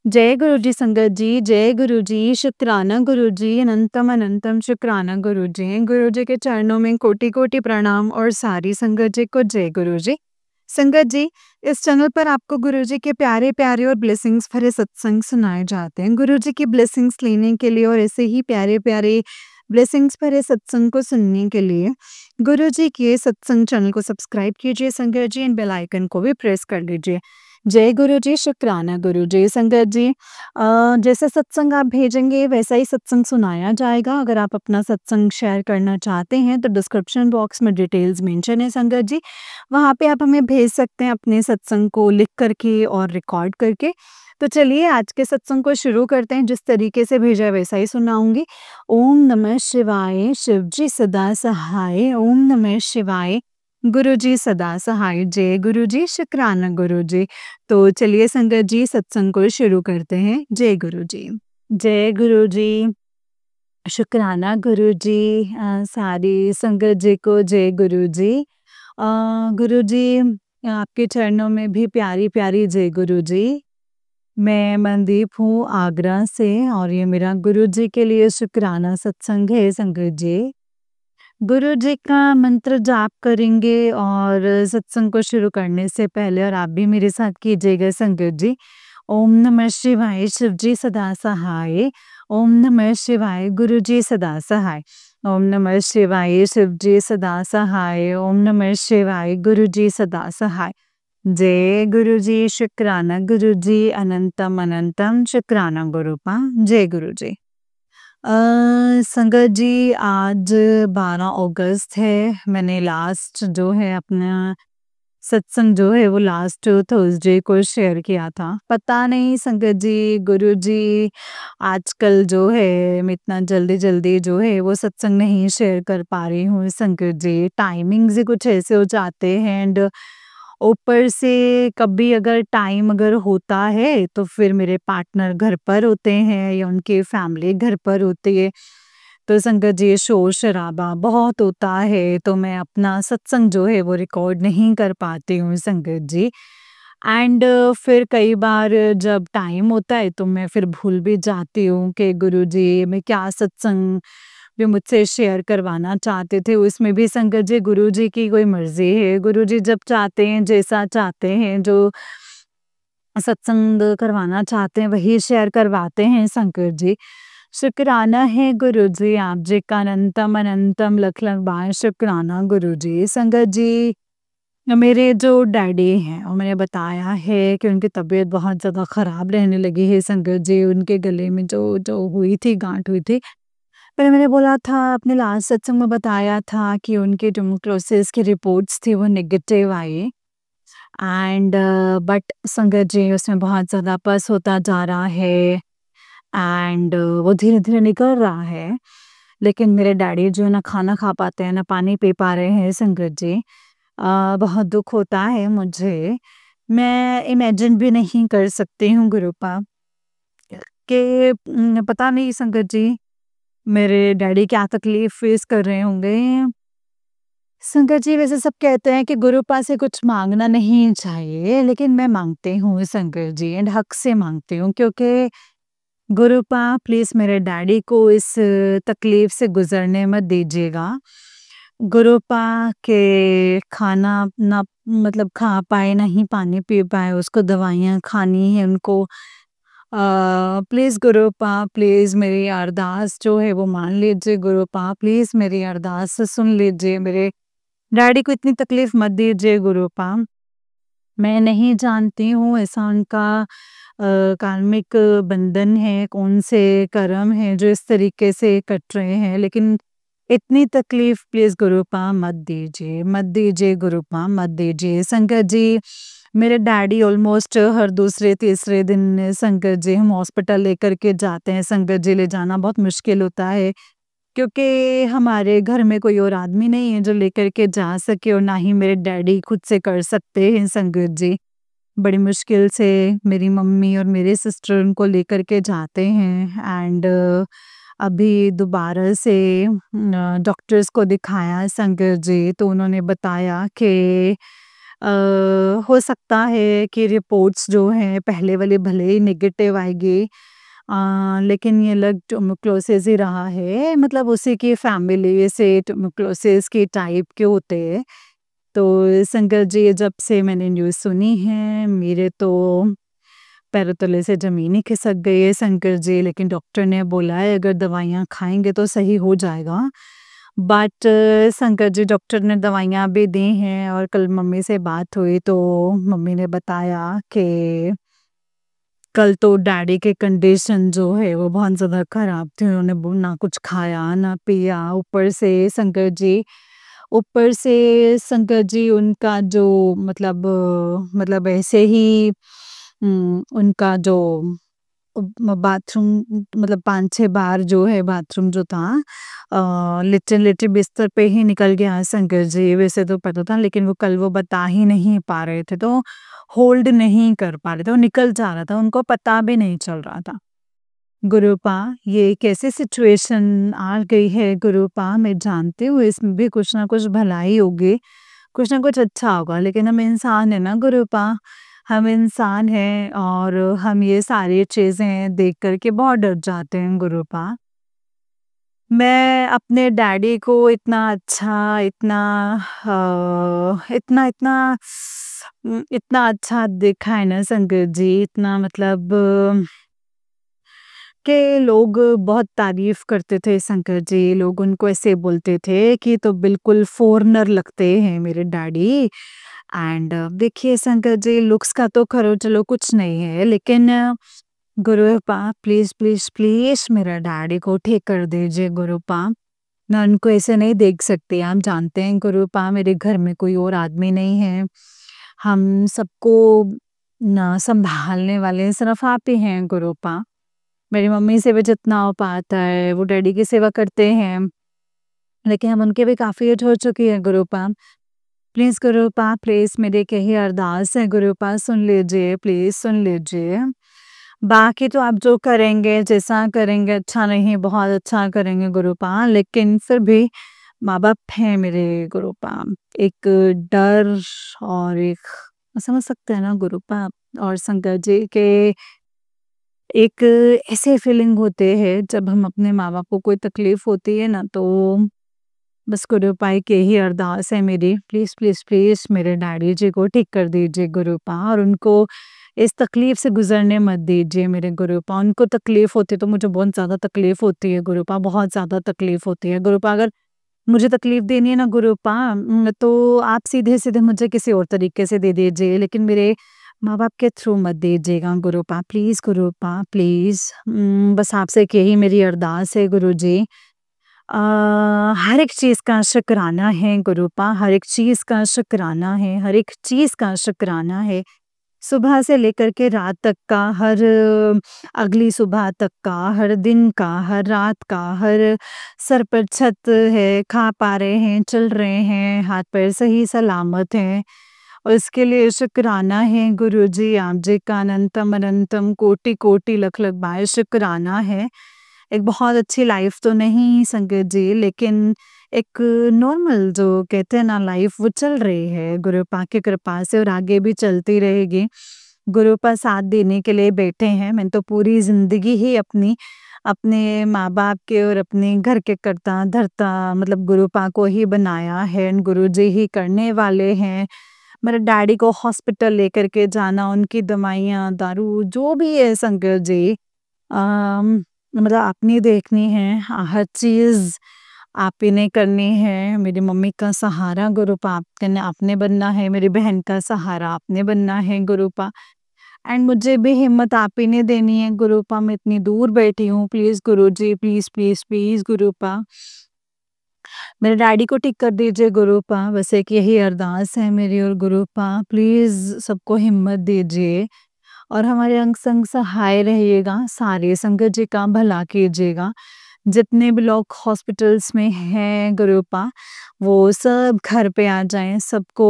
जय गुरु जी संगत जी, जय गुरु जी, शुक्राना गुरु जी, अनंतम अनंतम शुक्राना गुरु जी। गुरु जी के चरणों में कोटि-कोटि प्रणाम और सारी संगत जी को जय गुरु जी। संगत जी, इस चैनल पर आपको गुरु जी के प्यारे-प्यारे और ब्लेसिंग्स भरे सत्संग सुनाए जाते हैं। गुरु जी की ब्लेसिंग्स लेने के लिए और ऐसे ही प्यारे-प्यारे ब्लेसिंग्स भरे सत्संग को सुनने के लिए गुरु जी के सत्संग चैनल को सब्सक्राइब कीजिए संगत जी, एंड बेल आइकन को भी प्रेस कर लीजिए। जय गुरु जी, शुक्राना गुरु जी। संगत जी, जैसे सत्संग आप भेजेंगे वैसा ही सत्संग सुनाया जाएगा। अगर आप अपना सत्संग शेयर करना चाहते हैं तो डिस्क्रिप्शन बॉक्स में डिटेल्स मेंशन है संगत जी। वहाँ पे आप हमें भेज सकते हैं अपने सत्संग को लिख करके और रिकॉर्ड करके। तो चलिए आज के सत्संग को शुरू करते हैं। जिस तरीके से भेजा है वैसा ही सुनाऊंगी। ओम नमः शिवाय, शिव जी सदा सहाय। ओम नमः शिवाय, गुरु जी सदा सहाय। जय गुरु जी, शुक्राना गुरु जी। तो चलिए संगत जी सत्संग को शुरू करते हैं। जय गुरु जी। जय गुरु जी, शुक्राना गुरु जी। सारी संगत जी को जय गुरु जी। गुरु जी, आपके चरणों में भी प्यारी-प्यारी जय गुरु जी। मैं मनदीप हूँ आगरा से और ये मेरा गुरु जी के लिए शुक्राना सत्संग है संगत जी। गुरु जी का मंत्र जाप करेंगे और सत्संग को शुरू करने से पहले और आप भी मेरे साथ कीजिएगा संगत जी। ओम नमः शिवाय, शिव जी सदा सहाय। ओम नमः शिवाय, गुरु जी सदा सहाय। ओम नमः शिवाय, शिव जी सदा सहाय। ओम नमः शिवाय, गुरु जी सदा सहाय। जय गुरु जी, शुक्राना गुरु जी, अनंतम अनंतम शुक्राना गुरुपा। जय गुरु जी। संगत जी, आज 12 अगस्त है। मैंने लास्ट जो है अपना सत्संग जो है वो लास्ट थर्सडे को शेयर किया था। पता नहीं संगत जी, गुरु जी आजकल जो है मैं इतना जल्दी-जल्दी जो है वो सत्संग नहीं शेयर कर पा रही हूँ संगत जी। टाइमिंग्स ही कुछ ऐसे हो जाते हैं एंड ऊपर से कभी अगर टाइम अगर होता है तो फिर मेरे पार्टनर घर पर होते हैं या उनकी फैमिली घर पर होती है। तो संगत जी शोर-शराबा बहुत होता है तो मैं अपना सत्संग जो है वो रिकॉर्ड नहीं कर पाती हूँ संगत जी। एंड फिर कई बार जब टाइम होता है तो मैं फिर भूल भी जाती हूँ कि गुरु जी मैं क्या सत्संग भी मुझसे शेयर करवाना चाहते थे। उसमें भी संगत जी गुरु जी की कोई मर्ज़ी है। गुरु जी जब चाहते हैं, जैसा चाहते हैं, जो सत्संग करवाना चाहते हैं वही शेयर करवाते हैं संकट जी। शुक्राना है गुरु जी आप जी का अनंतम अनंतम लख लख बार शुक्राना गुरु जी। संगत जी, मेरे जो डैडी हैं और मैंने बताया है कि उनकी तबीयत बहुत ज़्यादा ख़राब रहने लगी है संगत जी। उनके गले में जो जो हुई थी गांठ हुई थी। पहले मैंने बोला था अपने लास्ट सत्संग में बताया था कि उनके ट्यूबरक्लोसिस की रिपोर्ट्स थी वो नेगेटिव आई। एंड बट संगत जी उसमें बहुत ज़्यादा पस होता जा रहा है एंड वो धीरे-धीरे निकल रहा है। लेकिन मेरे डैडी जो है ना खाना खा पाते हैं, ना पानी पी पा रहे हैं संगत जी। बहुत दुःख होता है मुझे। मैं इमेजिन भी नहीं कर सकती हूँ गुरुपा कि पता नहीं संगत जी मेरे डैडी क्या तकलीफ़ फ़ेस कर रहे होंगे। संगत जी वैसे सब कहते हैं कि गुरुपा से कुछ माँगना नहीं चाहिए, लेकिन मैं माँगती हूँ संगत जी एंड हक से माँगती हूँ क्योंकि गुरुपा प्लीज़ मेरे डैडी को इस तकलीफ़ से गुज़रने मत दीजिएगा। गुरुपा के खाना ना मतलब खा पाए, ना ही पानी पी पाए, उसको दवाइयाँ खानी है उनको। प्लीज़ गुरुपा प्लीज़ मेरी अरदास जो है वो मान लीजिए गुरुपा, प्लीज़ मेरी अरदास सुन लीजिए। मेरे डैडी को इतनी तकलीफ़ मत दीजिए गुरुपा। मैं नहीं जानती हूँ ऐसा उनका कार्मिक बंधन है, कौन से कर्म हैं जो इस तरीके से कट रहे हैं, लेकिन इतनी तकलीफ़ प्लीज़ गुरुपा मत दीजिए गुरुपा मत दीजिए। संगत जी, मेरे डैडी ऑलमोस्ट हर दूसरे तीसरे दिन संगत जी हम हॉस्पिटल लेकर के जाते हैं। संगत जी ले जाना बहुत मुश्किल होता है क्योंकि हमारे घर में कोई और आदमी नहीं है जो लेकर के जा सके और ना ही मेरे डैडी खुद से कर सकते हैं संगत जी। बड़ी मुश्किल से मेरी मम्मी और मेरे सिस्टर उनको लेकर के जाते हैं एंड अभी दोबारा से डॉक्टर्स को दिखाया संगत जी तो उन्होंने बताया कि हो सकता है कि रिपोर्ट्स जो हैं पहले वाले भले ही नेगेटिव आएगी, लेकिन ये लग ट्यूबरकुलोसिस ही रहा है, मतलब उसी की फैमिली से ट्यूबरकुलोसिस के टाइप के होते हैं। तो शंकर जी, जब से मैंने न्यूज़ सुनी है, मेरे तो पैरों तले से ज़मीन ही खिसक गई है शंकर जी, लेकिन डॉक्टर ने बोला है अगर दवाइयाँ खाएँगे तो सही हो जाएगा। बट शंकर जी, डॉक्टर ने दवाइयाँ भी दी हैं और कल मम्मी से बात हुई तो मम्मी ने बताया कि कल तो डैडी की कंडीशन जो है वो बहुत ज़्यादा ख़राब थी। उन्होंने ना कुछ खाया, ना पिया, ऊपर से शंकर जी उनका जो मतलब ऐसे ही उनका जो बाथरूम, मतलब 5-6 बार जो है बाथरूम जो था लेटे-लेटे बिस्तर पे ही निकल गया शंकर जी। वैसे तो पता था, लेकिन वो कल वो बता ही नहीं पा रहे थे, तो होल्ड नहीं कर पा रहे थे, वो निकल जा रहा था, उनको पता भी नहीं चल रहा था। गुरुपा, ये कैसी सिचुएशन आ गई है गुरुपा, मैं जानती हूँ इसमें भी कुछ ना कुछ भलाई होगी, कुछ ना कुछ अच्छा होगा, लेकिन हम इंसान है ना गुरुपा, हम इंसान हैं और हम ये सारी चीज़ें देख कर के बहुत डर जाते हैं गुरुपा। मैं अपने डैडी को इतना अच्छा, इतना अच्छा देखा है ना शंकर जी, इतना मतलब के लोग बहुत तारीफ करते थे शंकर जी, लोग उनको ऐसे बोलते थे कि तो बिल्कुल फ़ॉरेनर लगते हैं मेरे डैडी। एंड देखिए शंकर जी, लुक्स का तो खैर चलो कुछ नहीं है, लेकिन गुरुपा, प्लीज़, प्लीज़, प्लीज़ मेरा डैडी को ठीक कर दीजिए गुरुपा। मैं उनको ऐसे नहीं देख सकती, आप जानते हैं गुरुपा, मेरे घर में कोई और आदमी नहीं है। हम सबको ना सँभालने वाले सिर्फ़ आप ही हैं गुरुपा। मेरी मम्मी से भी जितना हो पाता है, वो डैडी की सेवा करते हैं, लेकिन हम उनकी भी काफ़ी एज हो चुकी है गुरुपा। प्लीज़ गुरुपा, प्लीज़ मेरी एक यही अरदास है गुरुपा, सुन लीजिए, प्लीज़ सुन लीजिए। बाकी तो आप जो करेंगे, जैसा करेंगे अच्छा नहीं, बहुत अच्छा करेंगे गुरुपा, लेकिन फिर भी माँ-बाप हैं मेरे गुरुपा। एक डर और एक समझ सकते हैं ना गुरुपा और शंकर जी के एक ऐसे फीलिंग होते हैं जब हम अपने माँ-बाप को कोई तकलीफ़ होती है ना, तो बस गुरुपा एक यही अरदास है मेरी, प्लीज़, प्लीज़, प्लीज़ मेरे डैडी जी को ठीक कर दीजिए गुरुपा, और उनको इस तकलीफ़ से गुज़रने मत दीजिए मेरे गुरुपा। उनको तकलीफ़ होती है तो मुझे बहुत ज़्यादा तकलीफ़ होती है गुरुपा, बहुत ज़्यादा तकलीफ़ होती है गुरुपा। अगर मुझे तकलीफ़ देनी है ना गुरुपा, तो आप सीधे-सीधे मुझे किसी और तरीके से दे दीजिए, लेकिन मेरे माँ-बाप के थ्रू मत दीजिएगा गुरुपा, प्लीज़ गुरुपा, प्लीज़। बस आपसे एक यही मेरी अरदास है गुरुजी। हर एक चीज़ का शुक्राना है गुरुपा, हर एक चीज़ का शुक्राना है, हर एक चीज़ का शुक्राना है। सुबह से लेकर के रात तक का, हर अगली सुबह तक का, हर दिन का, हर रात का, हर सर पर छत है, खा पा रहे हैं, चल रहे हैं, हाथ पैर सही सलामत हैं, और इसके लिए शुक्राना है गुरुजी, आप जी का अनंतम अनंतम कोटि-कोटि लख-लख बार शुक्राना है। एक बहुत अच्छी लाइफ तो नहीं संगत जी, लेकिन एक नॉर्मल जो कहते हैं ना लाइफ, वो चल रही है गुरुपा की कृपा से और आगे भी चलती रहेगी। गुरुपा साथ देने के लिए बैठे हैं। मैंने तो पूरी ज़िंदगी ही अपनी अपने माँ-बाप के और अपने घर के करता-धरता मतलब गुरुपा को ही बनाया है, गुरुजी ही करने वाले हैं। मेरे डैडी को हॉस्पिटल लेकर के जाना, उनकी दवाइयाँ, दारू जो भी है संगत जी, मतलब आपने देखनी है, हर चीज़ आप ही ने करनी है। मेरी मम्मी का सहारा गुरुपा आपने बनना है, मेरी बहन का सहारा आपने बनना है गुरुपा, एंड मुझे भी हिम्मत आप ही ने देनी है गुरुपा। मैं इतनी दूर बैठी हूँ, please Guruji, please, please, please Gurupa, मेरे डैडी को ठीक कर दीजिए गुरुपा। बस एक यही अरदास है मेरी, और गुरुपा प्लीज़ सबको हिम्मत दीजिए और हमारे अंग संग सहाय रहिएगा, सारे संगत जी का भला कीजिएगा। जितने भी लोग हॉस्पिटल्स में हैं गुरुपा, वो सब घर पे आ जाएँ, सबको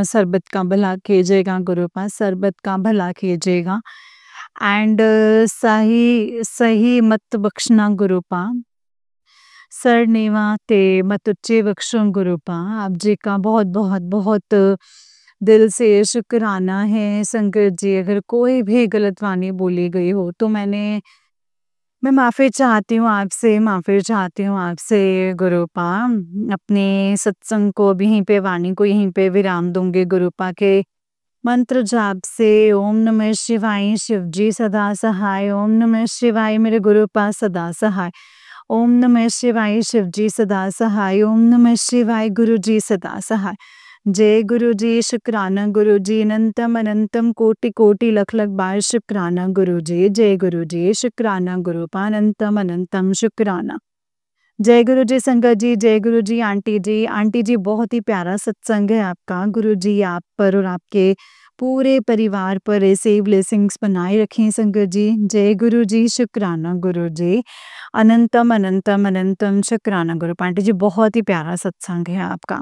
शरबत का भला कीजिएगा गुरुपा, शरबत का भला कीजिएगा, एंड सही सही मत बख्शना गुरुपा। सरनेवा ते मत उच्चे बख्शो गुरुपा। आप जी का बहुत बहुत बहुत दिल से शुक्राना है संगत जी, अगर कोई भी गलतवानी बोली गई हो तो मैं माफ़ी चाहती हूँ आपसे, माफ़ी चाहती हूँ आपसे गुरुपा। अपने सत्संग को भी यहीं पे, वाणी को यहीं पे विराम दूँगी गुरुपा के मंत्र जाप से। ओम नमः शिवाय, शिव जी सदा सहाय। ओम नमः शिवाय, मेरे गुरुपा सदा सहाय। ओम नमः शिवाय, शिव जी सदा सहाय। ओम नमः शिवाय, गुरु जी सदा सहाय। जय गुरु जी, शुक्राना गुरु जी, अनंतम अनंतम कोटि कोटि लख लख बार शुक्राना गुरु जी। जय गुरु जी, शुक्राना गुरुपा, अनंतम अनंतम शुक्राना। जय गुरु जी संगत जी, जय गुरु जी आंटी जी। आंटी जी, बहुत ही प्यारा सत्संग है आपका। गुरु जी आप पर और आपके पूरे परिवार पर ऐसे ही ब्लेसिंग्स बनाए रखें संगत जी। जय गुरु जी, शुक्राना गुरु जी, अनंतम अनंतम अनंतम शुक्राना गुरु। आंटी जी, बहुत ही प्यारा सत्संग है आपका।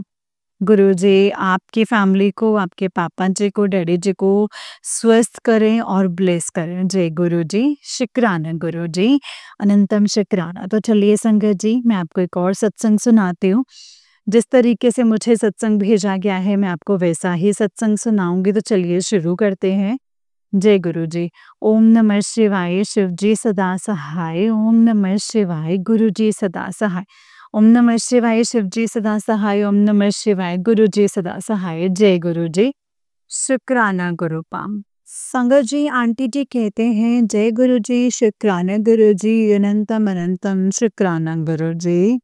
गुरु जी आपकी फैमिली को, आपके पापा जी को, डैडी जी को स्वस्थ करें और ब्लेस करें। जय गुरु जी, शुक्राना गुरु जी, अनंतम शुक्राना। तो चलिए संगत जी, मैं आपको एक और सत्संग सुनाती हूँ। जिस तरीके से मुझे सत्संग भेजा गया है, मैं आपको वैसा ही सत्संग सुनाऊंगी। तो चलिए शुरू करते हैं। जय गुरु जी। ओम नमः शिवाय, शिव जी सदा सहाय। ओम नमः शिवाय, गुरु जी सदा सहाय। ओम नमः शिवाय, शिव जी सदा सहाय। ओम नमः शिवाय, गुरु जी सदा सहाय। जय गुरु जी, शुक्राना गुरु पाम। संगत जी, आंटी जी कहते हैं जय गुरु जी, शुक्राना गुरु जी, अनंतम अनंतम शुक्राना गुरु जी।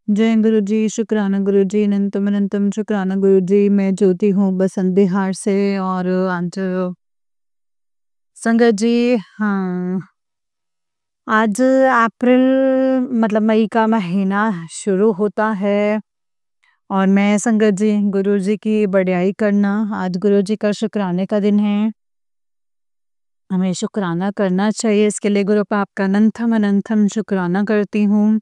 जय गुरु जी, शुक्राना गुरु जी, अनंतम अनंतम शुक्राना गुरु जी। मैं ज्योति हूँ बसंत बिहार से। और आज संगत जी, हाँ, आज अप्रैल मतलब मई का महीना शुरू होता है और मैं संगत जी गुरु जी की बड़ाई करना, आज गुरु जी का शुक्राने का दिन है। हमें शुक्राना करना चाहिए, इसके लिए गुरु पाप का अनंतम अनंतम शुक्राना करती हूँ।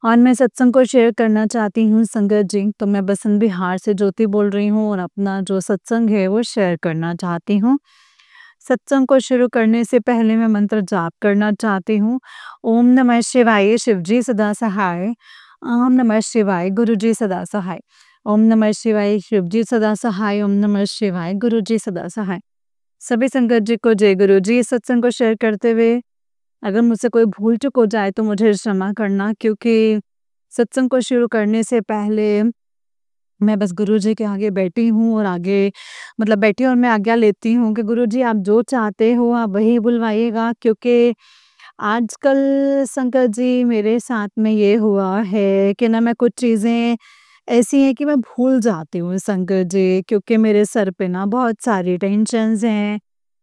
और मैं सत्संग को शेयर करना चाहती हूँ संगत जी। तो मैं बसंत बिहार से ज्योति बोल रही हूँ और अपना जो सत्संग है वो शेयर करना चाहती हूँ। सत्संग को शुरू करने से पहले मैं मंत्र जाप करना चाहती हूँ। ओम नमः शिवाय, शिव जी सदा सहाय। ओम नमः शिवाय, गुरु जी सदा सहाय। ओम नमः शिवाय, शिव जी सदा सहाय। ओम नमः शिवाय, गुरु जी सदा सहाय। सभी संगत जी को जय गुरु जी। इस सत्संग को शेयर करते हुए अगर मुझसे कोई भूल चूक हो जाए तो मुझे क्षमा करना, क्योंकि सत्संग को शुरू करने से पहले मैं बस गुरु जी के आगे बैठी हूँ और आगे मतलब बैठी और मैं आज्ञा लेती हूँ कि गुरु जी आप जो चाहते हो आप वही बुलवाइएगा। क्योंकि आजकल संगत जी मेरे साथ में ये हुआ है कि ना मैं कुछ चीज़ें ऐसी हैं कि मैं भूल जाती हूँ संगत जी, क्योंकि मेरे सर पे ना बहुत सारी टेंशन्स हैं।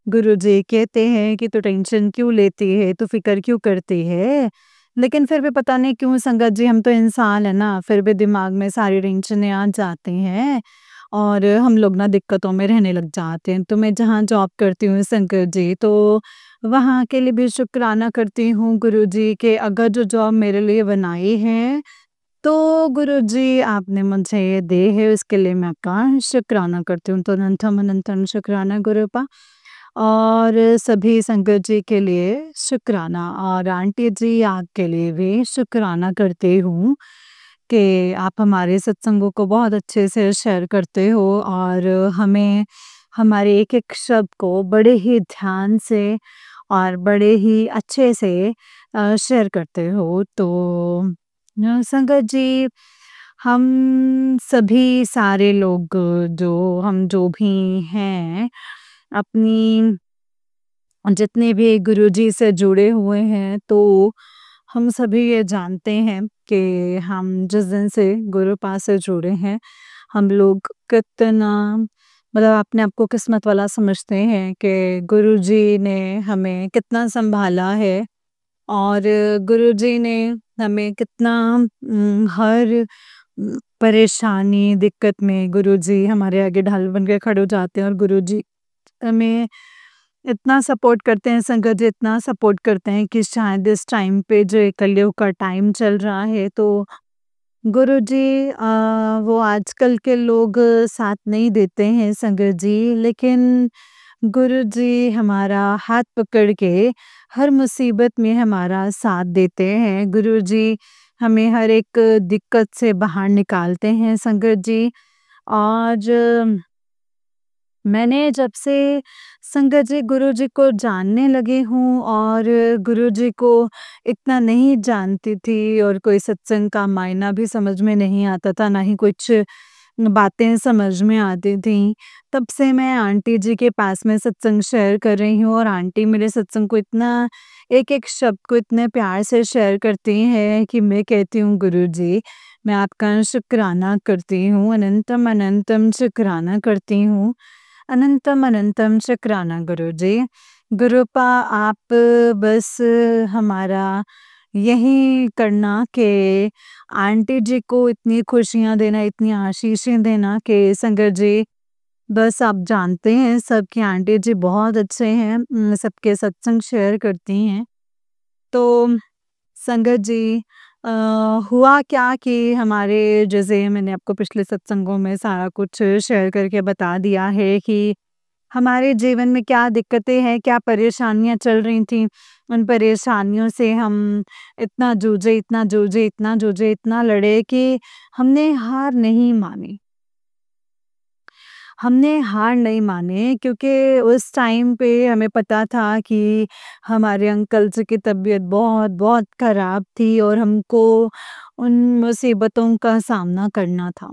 गुरु जी कहते हैं कि तू टेंशन क्यों लेती है, तू फिक्र क्यों करती है। लेकिन फिर भी पता नहीं क्यों संगत जी, हम तो इंसान है ना, फिर भी दिमाग में सारी टेंशनें आ जाती हैं और हम लोग ना दिक्कतों में रहने लग जाते हैं। तो मैं जहाँ जॉब करती हूँ संगत जी, तो वहाँ के लिए भी शुक्राना करती हूँ गुरु जी के, अगर जो जॉब मेरे लिए बनाई है तो गुरु जी आपने मुझे ये दी है, उसके लिए मैं आपका शुक्राना करती हूँ। तो अनंतम अनंतम शुक्राना गुरुपा। और सभी संगत जी के लिए शुक्राना और आंटी जी आपके लिए भी शुक्राना करती हूँ कि आप हमारे सत्संगों को बहुत अच्छे से शेयर करते हो और हमें हमारे एक एक शब्द को बड़े ही ध्यान से और बड़े ही अच्छे से शेयर करते हो। तो संगत जी, हम सभी सारे लोग जो भी हैं अपनी जितने भी गुरुजी से जुड़े हुए हैं, तो हम सभी ये जानते हैं कि हम जिस दिन से गुरु पास से जुड़े हैं, हम लोग कितना मतलब अपने आप को किस्मत वाला समझते हैं कि गुरुजी ने हमें कितना संभाला है और गुरुजी ने हमें कितना हर परेशानी दिक्कत में गुरुजी हमारे आगे ढाल बन के खड़े हो जाते हैं और गुरुजी हमें इतना सपोर्ट करते हैं संगत जी, इतना सपोर्ट करते हैं कि शायद इस टाइम पे जो ये कलयुग का टाइम चल रहा है, तो गुरुजी वो आजकल के लोग साथ नहीं देते हैं संगत जी, लेकिन गुरुजी हमारा हाथ पकड़ के हर मुसीबत में हमारा साथ देते हैं। गुरुजी हमें हर एक दिक्कत से बाहर निकालते हैं संगत जी। और मैंने जब से संगत जी गुरुजी को जानने लगी हूँ और गुरुजी को इतना नहीं जानती थी और कोई सत्संग का मायना भी समझ में नहीं आता था, ना ही कुछ बातें समझ में आती थी। तब से मैं आंटी जी के पास में सत्संग शेयर कर रही हूँ और आंटी मेरे सत्संग को इतना एक-एक शब्द को इतने प्यार से शेयर करती हैं कि मैं कहती हूँ गुरुजी, मैं आपका शुक्राना करती हूँ, अनंतम अनंतम शुक्राना करती हूँ। अनंतम अनंतम शुक्राना गुरुजी। गुरुपा आप बस हमारा यही करना कि आंटी जी को इतनी खुशियाँ देना, इतनी आशीषें देना कि संगत जी बस आप जानते हैं सब कि आंटी जी बहुत अच्छे हैं, सबके सत्संग शेयर करती हैं। तो संगत जी अ, हुआ क्या कि हमारे जैसे मैंने आपको पिछले सत्संगों में सारा कुछ शेयर करके बता दिया है कि हमारे जीवन में क्या दिक्कतें हैं, क्या परेशानियाँ चल रही थीं। उन परेशानियों से हम इतना जूझे, इतना जूझे, इतना जूझे, इतना लड़े कि हमने हार नहीं मानी। हमने हार नहीं माने क्योंकि उस टाइम पे हमें पता था कि हमारे अंकल जी की तबीयत बहुत-बहुत खराब थी और हमको उन मुसीबतों का सामना करना था।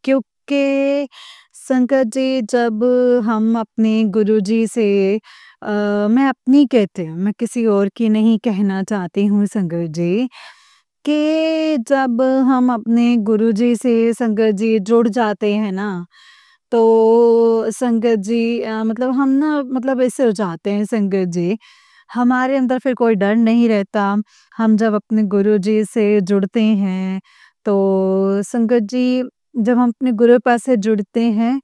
क्योंकि संकट जी जब हम अपने गुरुजी से मैं अपनी कहती हूँ, मैं किसी और की नहीं कहना चाहती हूँ संगत जी, कि जब हम अपने गुरुजी से संगत जी जुड़ जाते हैं ना, तो संगत जी मतलब हम ना मतलब ऐसे हो जाते हैं संगत जी, हमारे अंदर फिर कोई डर नहीं रहता। हम जब अपने गुरुजी से जुड़ते हैं, तो संगत जी जब हम अपने गुरु पास से जुड़ते हैं,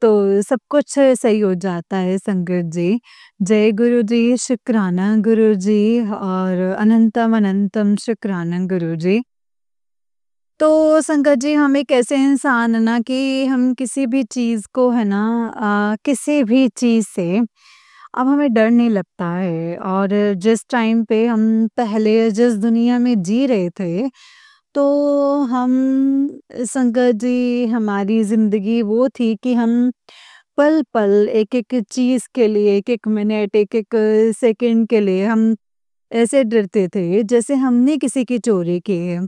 तो सब कुछ सही हो जाता है संगत जी। जय गुरु जी, शुक्राना गुरु जी और अनंतम अनंतम शुक्राना गुरु जी। तो संगत जी हम एक ऐसे इंसान है ना कि हम किसी भी चीज़ को है ना किसी भी चीज़ से अब हमें डर नहीं लगता है और जिस टाइम पे हम पहले जिस दुनिया में जी रहे थे, तो हम संगत जी हमारी ज़िंदगी वो थी कि हम पल-पल, एक-एक चीज़ के लिए, एक-एक मिनट, एक-एक सेकंड के लिए हम ऐसे डरते थे जैसे हमने किसी की चोरी की है।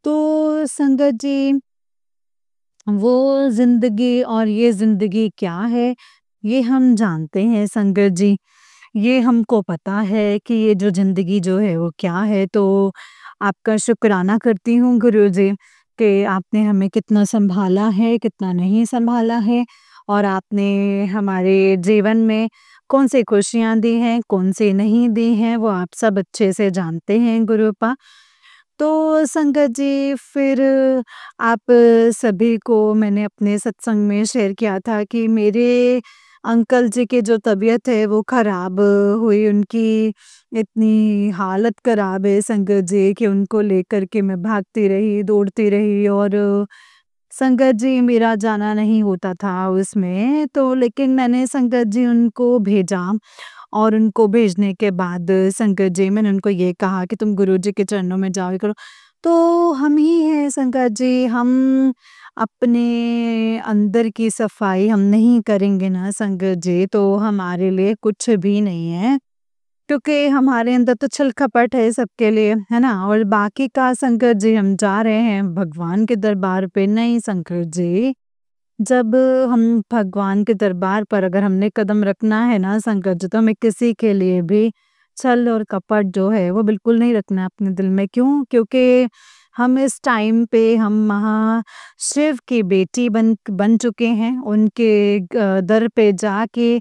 तो संगत जी वो ज़िंदगी और ये ज़िंदगी क्या है, ये हम जानते हैं संगत जी। ये हमको पता है कि ये जो ज़िंदगी जो है वो क्या है, तो आपका शुक्राना करती हूँ गुरुजी कि आपने हमें कितना सँभाला है, कितना नहीं सँभाला है और आपने हमारे जीवन में कौन-सी खुशियाँ दी हैं, कौन-सी नहीं दी हैं, वो आप सब अच्छे से जानते हैं गुरुपा। तो संगत जी फिर आप सभी को मैंने अपने सत्संग में शेयर किया था कि मेरे अंकल जी की जो तबीयत है वो ख़राब हुई, उनकी इतनी हालत ख़राब है संगत जी कि उनको लेकर के मैं भागती रही, दौड़ती रही और संगत जी मेरा जाना नहीं होता था उसमें, तो लेकिन मैंने संगत जी उनको भेजा और उनको भेजने के बाद संगत जी मैंने उनको ये कहा कि तुम गुरुजी के चरणों में जाओ, ये करो। तो हम ही हैं संगत जी, हम अपने अंदर की सफाई हम नहीं करेंगे ना संगत जी, तो हमारे लिए कुछ भी नहीं है। क्योंकि हमारे अंदर तो छल-कपट है सबके लिए, है ना? और बाकी का संगत जी हम जा रहे हैं भगवान के दरबार पे, नहीं संगत जी, जब हम भगवान के दरबार पर अगर हमने कदम रखना है ना संगत जी, तो हमें किसी के लिए भी छल और कपट जो है वो बिल्कुल नहीं रखना है अपने दिल में। क्यों? क्योंकि हम इस टाइम पे हम महाशिव की बेटी बन बन चुके हैं। उनके दर पे जाके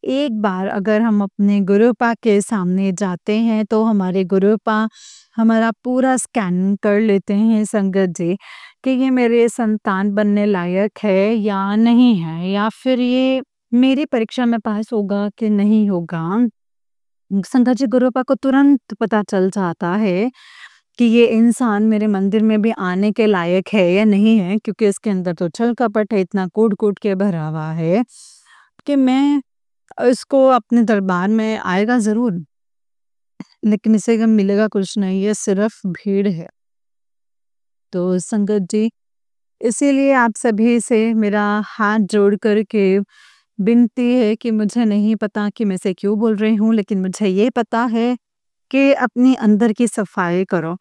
एक बार अगर हम अपने गुरुपा के सामने जाते हैं, तो हमारे गुरुपा हमारा पूरा स्कैन कर लेते हैं संगत जी। कि ये मेरे संतान बनने लायक है या नहीं है या फिर ये मेरी परीक्षा में पास होगा कि नहीं होगा। संगत जी गुरुपा को तुरंत पता चल जाता है कि ये इंसान मेरे मंदिर में भी आने के लायक है या नहीं है, क्योंकि इसके अंदर तो छल कपट है, इतना कूट-कूट के भरा हुआ है कि मैं इसको अपने दरबार में आएगा ज़रूर, लेकिन इसे मिलेगा कुछ नहीं, ये सिर्फ भीड़ है। तो संगत जी इसीलिए आप सभी से मेरा हाथ जोड़ कर के विनती है कि मुझे नहीं पता कि मैं इसे क्यों बोल रही हूँ, लेकिन मुझे ये पता है कि अपनी अंदर की सफाई करो,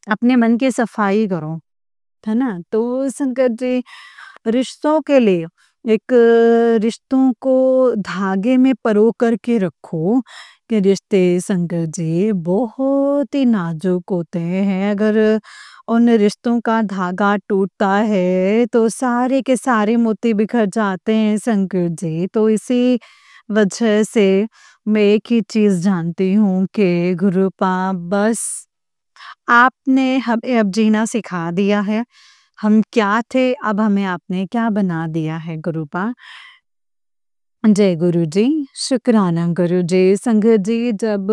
अपने मन की सफाई करो, है ना? तो संगत जी, रिश्तों के लिए एक रिश्तों को धागे में परो करके रखो कि रिश्ते संगत जी बहुत ही नाजुक होते हैं। अगर उन रिश्तों का धागा टूटता है तो सारे के सारे मोती बिखर जाते हैं संगत जी। तो इसी वजह से मैं एक ही चीज जानती हूँ कि गुरुपा बस आपने हमें अब जीना सिखा दिया है। हम क्या थे, अब हमें आपने क्या बना दिया है गुरुपा। जय गुरु जी, शुक्राना गुरु जी। संगत जी, जब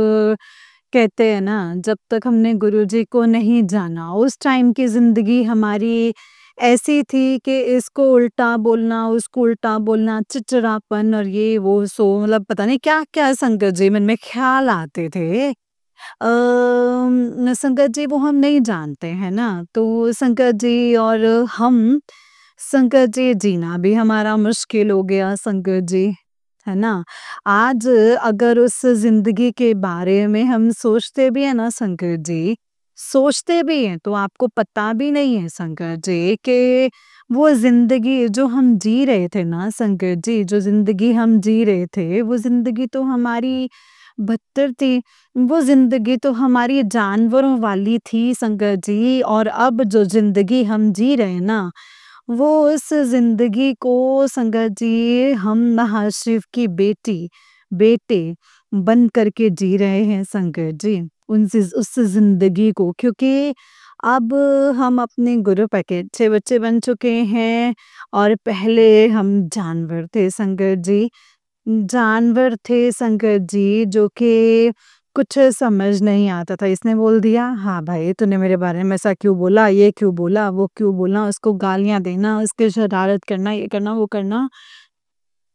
कहते हैं ना, जब तक हमने गुरु जी को नहीं जाना, उस टाइम की ज़िंदगी हमारी ऐसी थी कि इसको उल्टा बोलना, उसको उल्टा बोलना, चिड़चिड़ापन और ये वो सो मतलब पता नहीं क्या-क्या संगत जी मन में ख़्याल आते थे। संगत जी वो हम नहीं जानते हैं ना, तो संगत जी और हम संगत जी जीना भी हमारा मुश्किल हो गया संगत जी, है ना? आज अगर उस ज़िंदगी के बारे में हम सोचते भी हैं ना संगत जी, सोचते भी हैं तो आपको पता भी नहीं है संगत जी कि वो ज़िंदगी जो हम जी रहे थे ना संगत जी, जो ज़िंदगी हम जी रहे थे, वो ज़िंदगी तो हमारी बदतर थी। वो ज़िंदगी तो हमारी जानवरों वाली थी संगत जी, और अब जो ज़िंदगी हम जी रहे हैं ना, वो उस ज़िंदगी को संगत जी हम महाशिव की बेटे बन करके जी रहे हैं संगत जी। उस ज़िंदगी को, क्योंकि अब हम अपने गुरु के अच्छे बच्चे बन चुके हैं और पहले हम जानवर थे संगत जी। जानवर थे संगत जी जो कि कुछ समझ नहीं आता था। इसने बोल दिया, हाँ भाई तूने मेरे बारे में ऐसा क्यों बोला, ये क्यों बोला, वो क्यों बोला, उसको गालियाँ देना, उसकी शरारत करना, ये करना, वो करना।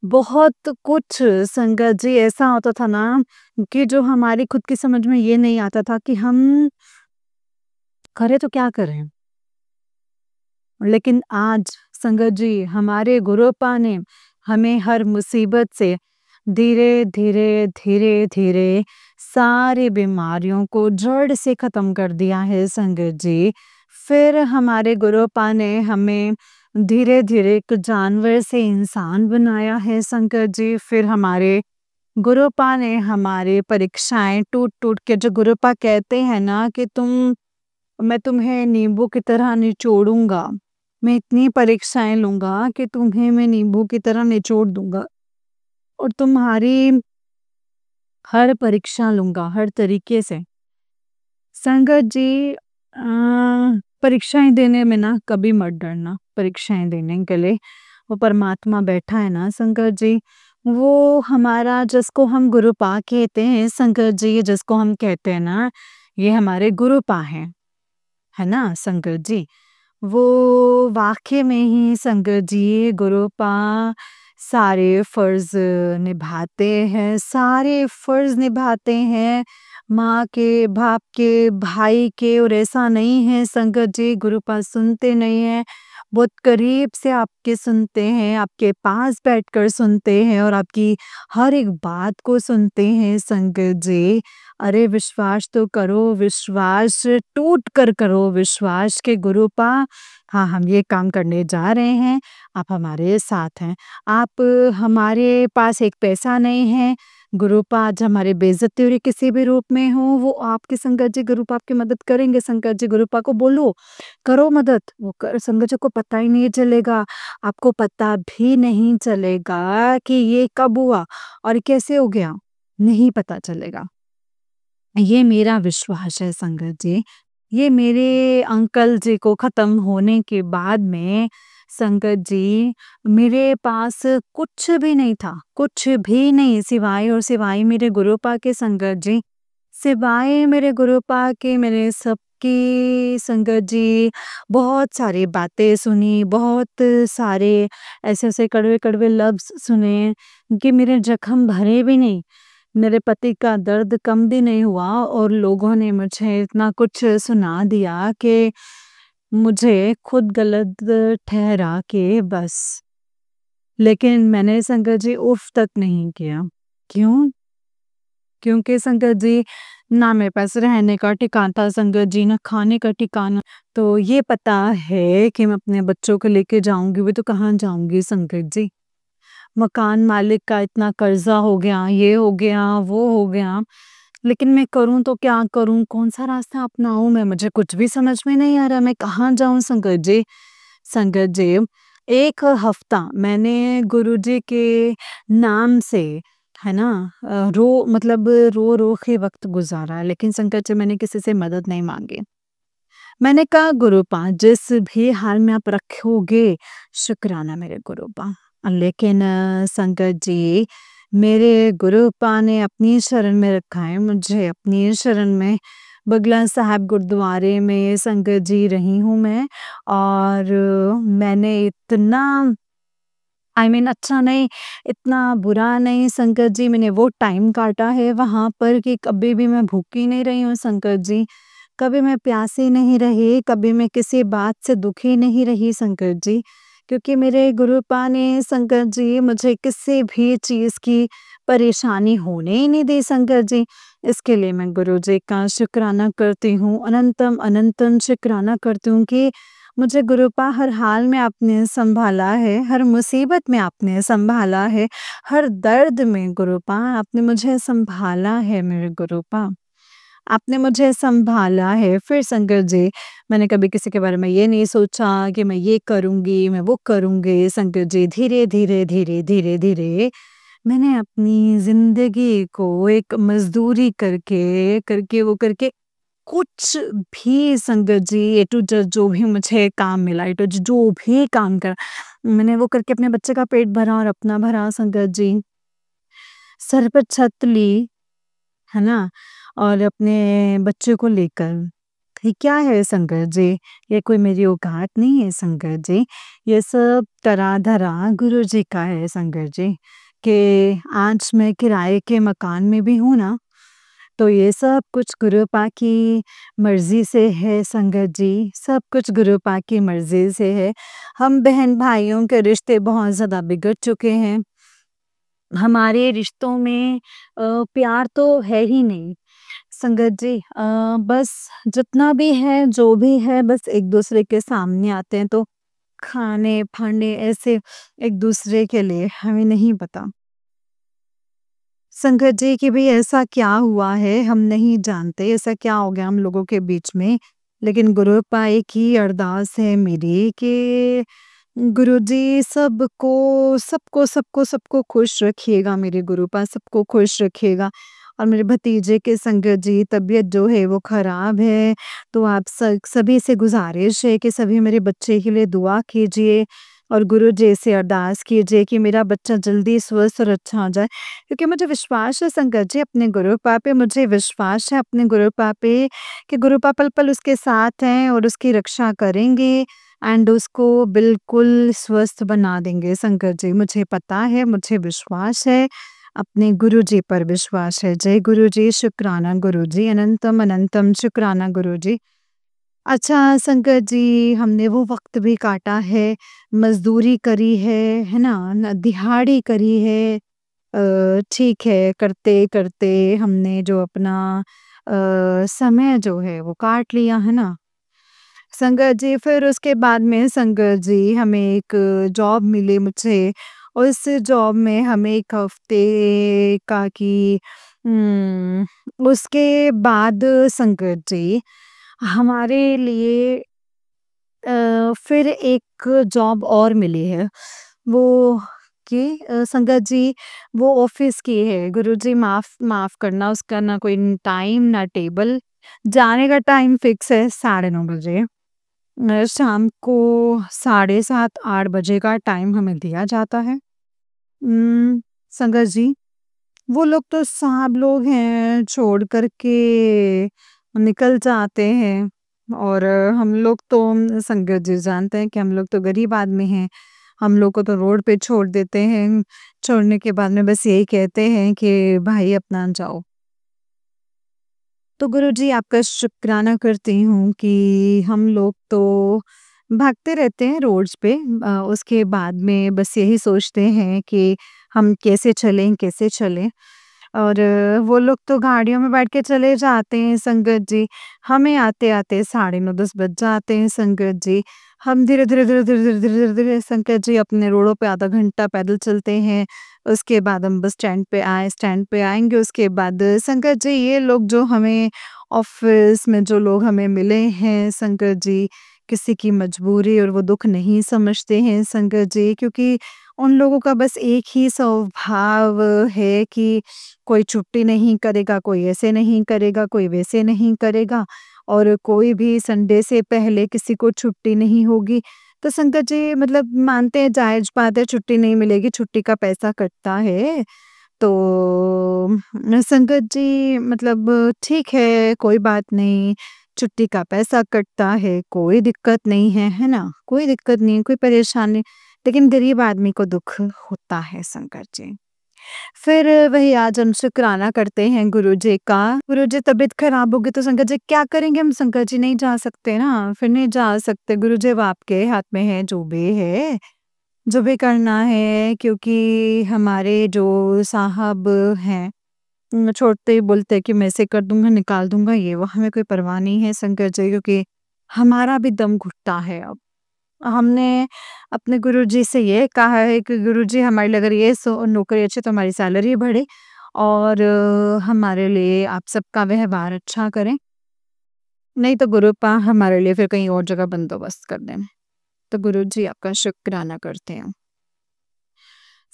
बहुत कुछ संगत जी ऐसा होता था ना कि जो हमारी खुद की समझ में ये नहीं आता था कि हम करें तो क्या करें? लेकिन आज संगत जी हमारे गुरुपा ने हमें हर मुसीबत से धीरे धीरे धीरे धीरे सारी बीमारियों को जड़ से खत्म कर दिया है संगत जी। फिर हमारे गुरुपा ने हमें धीरे धीरे एक जानवर से इंसान बनाया है संगत जी। फिर हमारे गुरुपा ने हमारे परीक्षाएं टूट टूट के, जो गुरुपा कहते हैं ना कि मैं तुम्हें नींबू की तरह निचोड़ूंगा, मैं इतनी परीक्षाएं लूंगा कि तुम्हें मैं नींबू की तरह निचोड़ दूंगा और तुम्हारी हर परीक्षा लूंगा हर तरीके से। संगत जी परीक्षाएं देने में ना कभी मत डरना। परीक्षाएं देने के लिए वो परमात्मा बैठा है ना संगत जी, वो हमारा जिसको हम गुरुपा कहते हैं संगत जी, जिसको हम कहते हैं ना, ये हमारे गुरुपा हैं, है ना संगत जी। वो वाक़ई में ही संगत जी गुरुपा सारे फ़र्ज़ निभाते हैं, सारे फ़र्ज़ निभाते हैं, माँ के, बाप के, भाई के। और ऐसा नहीं है संगत जी गुरुपा सुनते नहीं हैं, बहुत करीब से आपके सुनते हैं, आपके पास बैठकर सुनते हैं और आपकी हर एक बात को सुनते हैं संगत जी। अरे विश्वास तो करो, विश्वास टूट कर करो विश्वास के गुरुपा। हाँ, हम ये काम करने जा रहे हैं, आप हमारे साथ हैं। आप हमारे पास एक पैसा नहीं है, गुरुपा आज हमारी बेइज़्ज़ती हो रही किसी भी रूप में हो, वो आपकी संगत जी गुरुपा आपकी मदद करेंगे। संगत जी गुरुपा को बोलो, करो मदद, वो कर संगत जी को पता ही नहीं चलेगा, आपको पता भी नहीं चलेगा कि ये कब हुआ और कैसे हो गया, नहीं पता चलेगा। ये मेरा विश्वास है संगत जी। ये मेरे अंकल जी को ख़त्म होने के बाद में संगत जी मेरे पास कुछ भी नहीं था, कुछ भी नहीं सिवाय और सिवाय मेरे गुरुपा के संगत जी। सिवाय मेरे गुरुपा के मैंने सबकी संगत जी बहुत सारी बातें सुनी, बहुत सारे ऐसे-ऐसे कड़वे-कड़वे लफ्ज़ सुने कि मेरे ज़ख्म भरे भी नहीं। मेरे पति का दर्द कम भी नहीं हुआ और लोगों ने मुझे इतना कुछ सुना दिया कि मुझे खुद गलत ठहरा के बस। लेकिन मैंने संगत जी उफ़ तक नहीं किया। क्यों? क्योंकि संगत जी ना मेरे पास रहने का ठिकाना था संगत जी, ना खाने का ठिकाना। तो ये पता है कि मैं अपने बच्चों को लेके जाऊँगी भी तो कहाँ जाऊँगी संगत जी? मकान मालिक का इतना कर्ज़ा हो गया, ये हो गया, वो हो गया। लेकिन मैं करूँ तो क्या करूँ? कौन-सा रास्ता अपनाऊँ मैं? मुझे कुछ भी समझ में नहीं आ रहा, मैं कहाँ जाऊँ संगत जी? संगत जी, 1 हफ्ता मैंने गुरुजी के नाम से, है ना? मतलब रो-रो के वक़्त गुज़ारा है, लेकिन संगत जी मैंने किसी से मदद नहीं माँगी। मैंने कहा गुरुपा जिस भी हाल में आप रखोगे, शुक्राना मेरे गुरुपा। लेकिन संगत जी, मेरे गुरुपा ने अपनी शरण में रखा है मुझे, अपनी शरण में। बगला साहब गुरुद्वारे में संगत जी रही हूँ मैं, और मैंने इतना अच्छा नहीं, इतना बुरा नहीं संगत जी, मैंने वो टाइम काटा है वहाँ पर कि कभी भी मैं भूखी नहीं रही हूँ संगत जी। कभी मैं प्यासी नहीं रही, कभी मैं किसी बात से दुखी नहीं रही संगत जी। क्योंकि मेरे गुरुपा ने संगत जी मुझे किसी भी चीज़ की परेशानी होने ही नहीं दी संगत जी। इसके लिए मैं गुरुजी का शुक्राना करती हूँ, अनंतम अनंतम शुक्राना करती हूँ कि मुझे गुरुपा हर हाल में आपने सँभाला है, हर मुसीबत में आपने सँभाला है, हर दर्द में गुरुपा आपने मुझे सँभाला है मेरे गुरुपा। आपने मुझे सँभाला है। फिर संगत जी, मैंने कभी किसी के बारे में ये नहीं सोचा कि मैं ये करूँगी, मैं वो करूँगी। संगत जी, धीरे-धीरे, धीरे-धीरे, धीरे मैंने अपनी ज़िंदगी को एक मज़दूरी करके कुछ भी संगत जी, ए टू ज़ेड जो भी मुझे काम मिला, ए टू ज़ेड जो भी काम करा, मैंने वो करके अपने बच्चे का पेट भरा और अपना भरा संगत जी। सर पर छत ली, है ना? और अपने बच्चे को लेकर। ये क्या है संगत जी? ये कोई मेरी औकात नहीं है संगत जी। ये सब तरा-धरा गुरुजी का है संगत जी, कि आज मैं किराए के मकान में भी हूँ ना, तो ये सब कुछ गुरुपा की मर्ज़ी से है संगत जी, सब कुछ गुरुपा की मर्ज़ी से है। हम बहन-भाइयों के रिश्ते बहुत ज़्यादा बिगड़ चुके हैं। हमारे रिश्तों में प्यार तो है ही नहीं। संगत जी, बस जितना भी है, जो भी है, बस एक-दूसरे के सामने आते हैं तो खाने-फाने ऐसे एक-दूसरे के लिए, हमें नहीं पता। संगत जी कि भई ऐसा क्या हुआ है, हम नहीं जानते, ऐसा क्या हो गया हम लोगों के बीच में। लेकिन गुरुपा एक ही अरदास है मेरी कि गुरुजी सबको खुश रखिएगा मेरे गुरुपा, सबको खुश रखिएगा। और मेरे भतीजे के संगत जी तबीयत जो है वो ख़राब है, तो आप सभी से गुज़ारिश है कि सभी मेरे बच्चे के लिए दुआ कीजिए और गुरुजी से अरदास कीजिए कि मेरा बच्चा जल्दी स्वस्थ और अच्छा हो जाए। क्योंकि मुझे विश्वास है संगत जी अपने गुरुपा पे, मुझे विश्वास है अपने गुरुपा पे कि गुरुपा पल-पल उसके साथ हैं और उसकी रक्षा करेंगे एंड उसको बिल्कुल स्वस्थ बना देंगे संगत जी। मुझे पता है, मुझे विश्वास है, अपने गुरुजी पर विश्वास है। जय गुरुजी, शुक्राना गुरुजी, अनंतम अनंतम शुक्राना गुरुजी। अच्छा संगत जी, हमने वो वक़्त भी काटा है, मज़दूरी करी है ना? दिहाड़ी करी है। ठीक है, करते-करते हमने जो अपना समय जो है वो काट लिया, है ना? संगत जी, फिर उसके बाद में संगत जी हमें एक जॉब मिली मुझे। उस जॉब में हमें 1 हफ्ते का कि उसके बाद संगत जी हमारे लिए फिर एक जॉब और मिली है। वो कि संगत जी वो ऑफ़िस की है। गुरुजी माफ़ माफ़ करना, उसका ना कोई टाइम ना टेबल। जाने का टाइम फ़िक्स है 9:30 बजे। शाम को 7:30-8 बजे का टाइम हमें दिया जाता है। संगत जी, वो लोग तो साहब लोग हैं, छोड़ कर के निकल जाते हैं और हम लोग तो संगत जी जानते हैं कि हम लोग तो गरीब आदमी हैं। हम लोग को तो रोड पे छोड़ देते हैं। छोड़ने के बाद में बस यही कहते हैं कि भाई अपना जाओ। तो गुरुजी आपका शुक्राना करती हूँ कि हम लोग तो भागते रहते हैं रोड्स पे, उसके बाद में बस यही सोचते हैं कि हम कैसे चलें और वो लोग तो गाड़ियों में बैठ के चले जाते हैं संगत जी। हमें आते-आते साढ़े 9 10 बज जाते हैं संगत जी। हम धीरे-धीरे संगत जी अपने रोडों पे आधा घंटा पैदल चलते हैं। उसके बाद हम बस स्टैंड पे आएँगे, उसके बाद संगत जी ये लोग जो हमें ऑफ़िस में जो लोग हमें मिले हैं संगत जी, किसी की मजबूरी और वो दुःख नहीं समझते हैं संगत जी, क्योंकि उन लोगों का बस एक ही स्वभाव है कि कोई छुट्टी नहीं करेगा, कोई ऐसे नहीं करेगा, कोई वैसे नहीं करेगा और कोई भी संडे से पहले किसी को छुट्टी नहीं होगी। तो संगत जी मतलब मानते हैं जायज़ बात है, छुट्टी नहीं मिलेगी, छुट्टी का पैसा कटता है। तो संगत जी मतलब ठीक है, कोई बात नहीं, छुट्टी का पैसा कटता है, कोई दिक्कत नहीं है, है ना? कोई दिक्कत नहीं, कोई परेशानी, लेकिन गरीब आदमी को दुःख होता है संकट जी। फिर वही आज हम शुक्राना करते हैं गुरुजी का। गुरुजी तबीयत खराब होगी तो संकट जी क्या करेंगे हम? संकट जी नहीं जा सकते ना, फिर नहीं जा सकते गुरुजी, अब आपके हाथ में है जो भी है, जो भी करना है, क्योंकि हमारे जो साहब हैं छोड़ते ही बोलते हैं कि मैं ऐसे कर दूँगा, निकाल दूँगा, ये वो हमें कोई परवाह नहीं है संकट जी, क्योंकि हमारा भी दम घुटता है अब। हमने अपने गुरुजी से ये कहा है कि गुरुजी हमारे लिए अगर ये नौकरी अच्छी तो हमारी सैलरी बढ़े और हमारे लिए आप सबका व्यवहार अच्छा करें, नहीं तो गुरुपा हमारे लिए फिर कहीं और जगह बंदोबस्त कर दें। तो गुरुजी आपका शुक्राना करते हैं।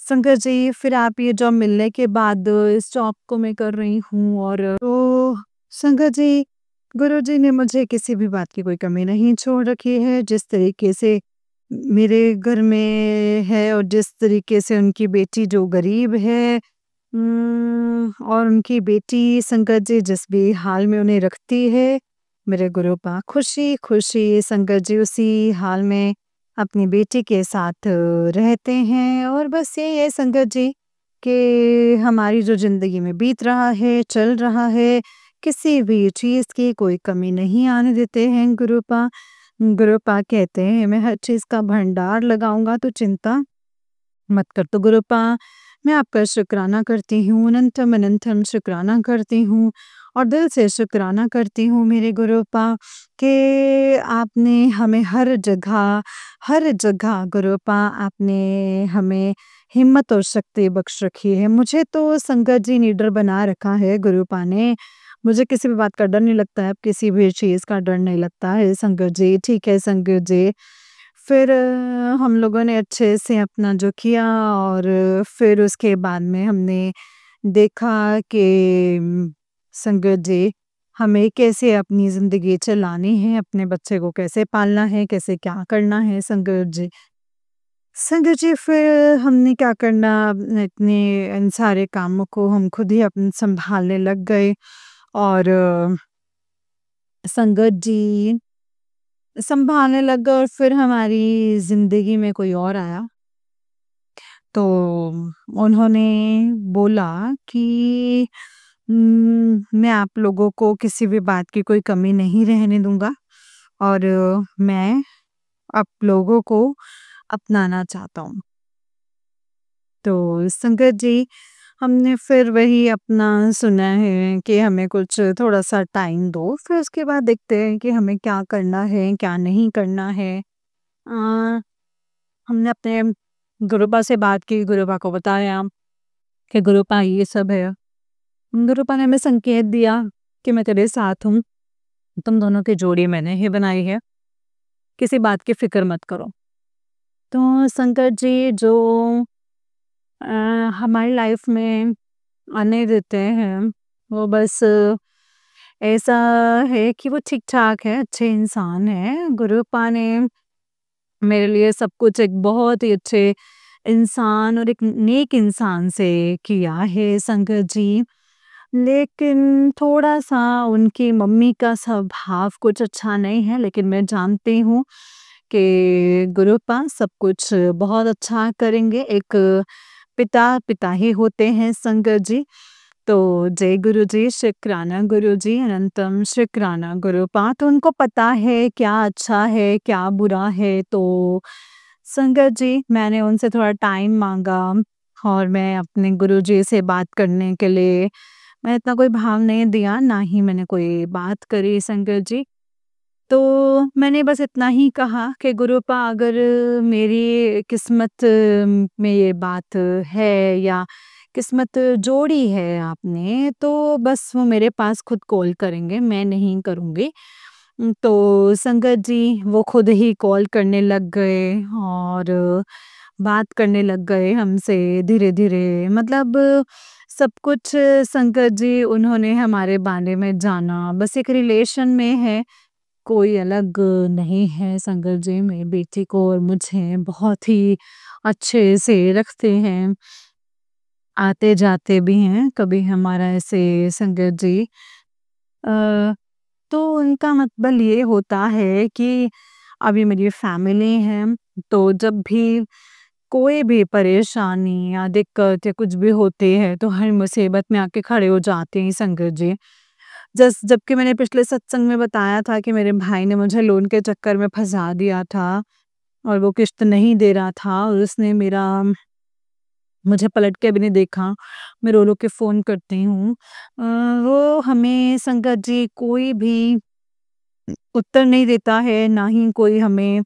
शंकर जी, फिर आप ये जॉब मिलने के बाद इस जॉब को मैं कर रही हूँ और तो शंकर जी, गुरुजी ने मुझे किसी भी बात की कोई कमी नहीं छोड़ रखी है। जिस तरीके से मेरे घर में है और जिस तरीके से उनकी बेटी जो गरीब है और उनकी बेटी शंकर जी जिस भी हाल में उन्हें रखती है, मेरे गुरुपा खुशी-खुशी शंकर जी उसी हाल में अपनी बेटी के साथ रहते हैं और बस यही है संगत जी कि हमारी जो ज़िंदगी में बीत रहा है, चल रहा है, किसी भी चीज़ की कोई कमी नहीं आने देते हैं गुरुपा। गुरुपा कहते हैं मैं हर चीज़ का भंडार लगाऊँगा तो चिंता मत कर। तो गुरुपा मैं आपका शुक्राना करती हूँ, अनंतम अनंतम शुक्राना करती हूँ और दिल से शुक्राना करती हूँ मेरे गुरुपा कि आपने हमें हर जगह गुरुपा आपने हमें हिम्मत और शक्ति बख्श रखी है। मुझे तो संगत जी निडर बना रखा है गुरुपा ने। मुझे किसी भी बात का डर नहीं लगता है, अब किसी भी चीज़ का डर नहीं लगता है संगत जी। ठीक है संगत जी। फिर हम लोगों ने अच्छे से अपना जो किया और फिर उसके बाद में हमने देखा कि संगत जी हमें कैसे अपनी ज़िंदगी चलानी है, अपने बच्चे को कैसे पालना है, कैसे क्या करना है संगत जी। संगत जी फिर हमने क्या करना, इतने इन सारे कामों को हम खुद ही अपन सँभालने लग गए और संगत जी सँभालने लग गए और फिर हमारी ज़िंदगी में कोई और आया। तो उन्होंने बोला कि मैं आप लोगों को किसी भी बात की कोई कमी नहीं रहने दूँगा और मैं आप लोगों को अपनाना चाहता हूँ। तो संगत जी हमने फिर वही अपना सुना है कि हमें कुछ थोड़ा-सा टाइम दो, फिर उसके बाद देखते हैं कि हमें क्या करना है, क्या नहीं करना है। हमने अपने गुरुपा से बात की, गुरुपा को बताया कि गुरुपा ये सब है। गुरुपा ने हमें संकेत दिया कि मैं तेरे साथ हूँ, तुम दोनों की जोड़ी मैंने ही बनाई है, किसी बात की फ़िक्र मत करो। तो संकट जी जो अ, हमारी लाइफ में आने देते हैं, वो बस ऐसा है कि वो ठीक-ठाक है, अच्छे इंसान हैं। गुरुपा ने मेरे लिए सब कुछ एक बहुत ही अच्छे इंसान और एक नेक इंसान से किया है संगत जी। लेकिन थोड़ा-सा उनकी मम्मी का स्वभाव कुछ अच्छा नहीं है, लेकिन मैं जानती हूँ कि गुरुपा सब कुछ बहुत अच्छा करेंगे। एक पिता, पिता ही होते हैं संगत जी। तो जय गुरु जी, शुक्राना गुरु जी, अनंतम शुक्राना गुरुपा। तो उनको पता है क्या अच्छा है, क्या बुरा है। तो संगत जी, मैंने उनसे थोड़ा टाइम माँगा और मैं अपने गुरुजी से बात करने के लिए मैं इतना कोई भाव नहीं दिया, ना ही मैंने कोई बात करी संगत जी। तो मैंने बस इतना ही कहा कि गुरुपा, अगर मेरी किस्मत में ये बात है या किस्मत जोड़ी है आपने, तो बस वो मेरे पास खुद कॉल करेंगे, मैं नहीं करूँगी। तो संगत जी वो खुद ही कॉल करने लग गए और बात करने लग गए हमसे धीरे-धीरे। मतलब सब कुछ संगत जी उन्होंने हमारे बारे में जाना, बस एक रिलेशन में है, कोई अलग नहीं है संगत जी। मेरी बेटी को और मुझे बहुत ही अच्छे से रखते हैं, आते-जाते भी हैं, कभी हमारा ऐसे संगत जी अ, तो उनका मतलब ये होता है कि अभी मेरी फैमिली है, तो जब भी कोई भी परेशानी या दिक्कत या कुछ भी होती है, तो हर मुसीबत में आके खड़े हो जाते हैं संगत जी। जबकि मैंने पिछले सत्संग में बताया था कि मेरे भाई ने मुझे लोन के चक्कर में फँसा दिया था और वो किश्त नहीं दे रहा था और उसने मेरा मुझे पलट के भी नहीं देखा। मैं रो-रो के फ़ोन करती हूँ। वो हमें संगत जी कोई भी उत्तर नहीं देता है, ना ही कोई हमें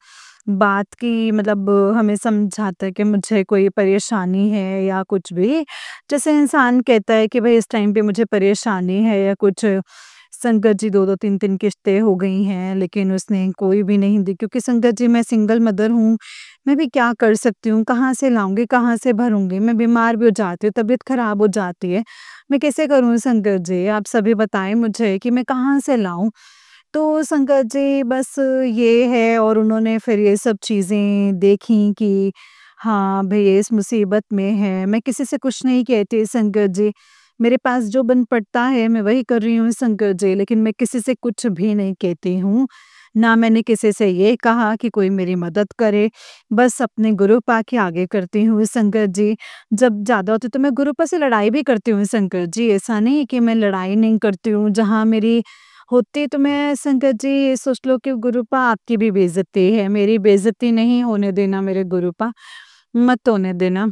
बात की मतलब हमें समझाता है कि मुझे कोई परेशानी है या कुछ भी। जैसे इंसान कहता है कि भई इस टाइम पे मुझे परेशानी है या कुछ, संगत जी 2-2 3-3 किश्तें हो गई हैं, लेकिन उसने कोई भी नहीं दी, क्योंकि संगत जी मैं सिंगल मदर हूँ। मैं भी क्या कर सकती हूँ? कहाँ से लाऊँगी, कहाँ से भरूँगी? मैं बीमार भी हो जाती हूँ, तबीयत खराब हो जाती है। मैं कैसे करूँ संगत जी? आप सभी बताएँ मुझे कि मैं कहाँ से लाऊँ? तो संगत जी बस ये है, और उन्होंने फिर ये सब चीज़ें देखी कि हाँ, भई ये इस मुसीबत में है। मैं किसी से कुछ नहीं कहती संगत जी। मेरे पास जो बन पड़ता है मैं वही कर रही हूँ संगत जी, लेकिन मैं किसी से कुछ भी नहीं कहती हूँ। ना मैंने किसी से ये कहा कि कोई मेरी मदद करे, बस अपने गुरुपा के आगे करती हूँ संगत जी। जब ज़्यादा होती तो मैं गुरुपा से लड़ाई भी करती हूँ संगत जी, ऐसा नहीं है कि मैं लड़ाई नहीं करती हूँ। जहाँ मेरी होती तो मैं संगत जी ये सोच लो कि गुरुपा आपकी भी बेइज़्ज़ती है, मेरी बेइज़्ज़ती नहीं होने देना मेरे गुरुपा, मत होने देना।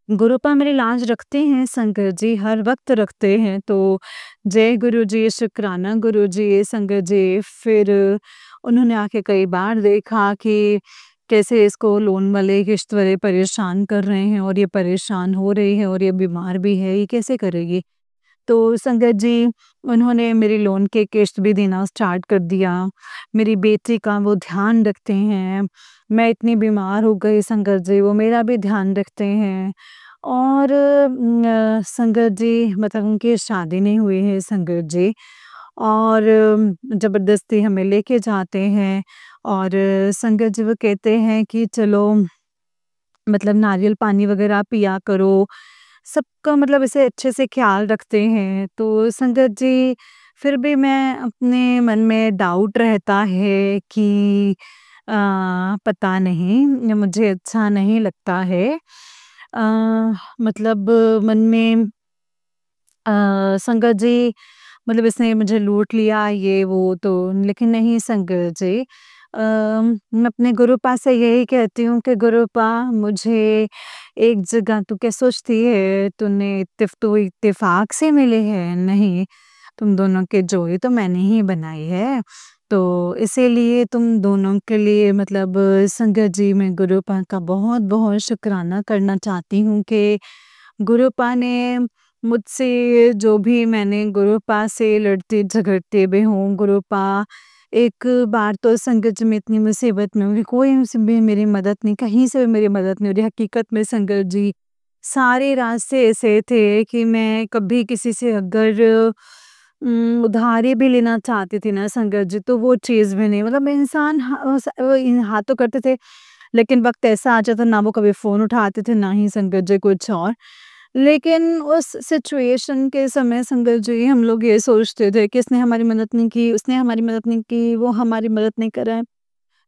गुरुपा मेरी लाज रखते हैं संगत जी, हर वक़्त रखते हैं। तो जय गुरु जी, शुक्राना गुरु जी, संगत जी। फिर उन्होंने आके कई बार देखा कि कैसे इसको लोन वाले, किश्त वाले परेशान कर रहे हैं और ये परेशान हो रही है और ये बीमार भी है, ये कैसे करेगी? तो संगत जी उन्होंने मेरी लोन की किश्त भी देना स्टार्ट कर दिया। मेरी बेटी का वो ध्यान रखते हैं। मैं इतनी बीमार हो गई संगत जी, वो मेरा भी ध्यान रखते हैं। और संगत जी मतलब उनकी शादी नहीं हुई है संगत जी, और ज़बरदस्ती हमें लेके जाते हैं और संगत जी वो कहते हैं कि चलो मतलब नारियल पानी वगैरह पिया करो, सबका मतलब ऐसे अच्छे से ख़्याल रखते हैं। तो संगत जी फिर भी मैं अपने मन में डाउट रहता है कि अ, पता नहीं, मुझे अच्छा नहीं लगता है। अ, मतलब मन में संगत जी मतलब इसने मुझे लूट लिया ये वो, तो लेकिन नहीं संगत जी। मैं अपने गुरुपा से यही कहती हूँ कि गुरुपा मुझे एक जगह तू क्या सोचती है, तूने तो इत्तेफाक से मिले हैं, नहीं, तुम दोनों की जोड़ी तो मैंने ही बनाई है। तो इसीलिए तुम दोनों के लिए मतलब संगत जी मैं गुरुपा का बहुत-बहुत शुक्राना करना चाहती हूँ कि गुरुपा ने मुझसे जो भी मैंने गुरुपा से लड़ते-झगड़ते भी हूँ, गुरुपा एक बार तो संगत जी मैं इतनी मुसीबत में हूँ कि कोई मुझसे भी मेरी मदद नहीं, कहीं से भी मेरी मदद नहीं हो रही। हकीकत में संगत जी, सारे रास्ते ऐसे थे कि मैं कभी किसी से अगर उधारी भी लेना चाहती थी ना संगत जी, तो वो चीज़ भी नहीं, मतलब इंसान हाथ तो करते थे, लेकिन वक़्त ऐसा आ जाता ना वो कभी फ़ोन उठाते थे, ना ही संगत जी कुछ और। लेकिन उस सिचुएशन के समय संगत जी हम लोग ये सोचते थे कि इसने हमारी मदद नहीं की, उसने हमारी मदद नहीं की, वो हमारी मदद नहीं कर रहा है।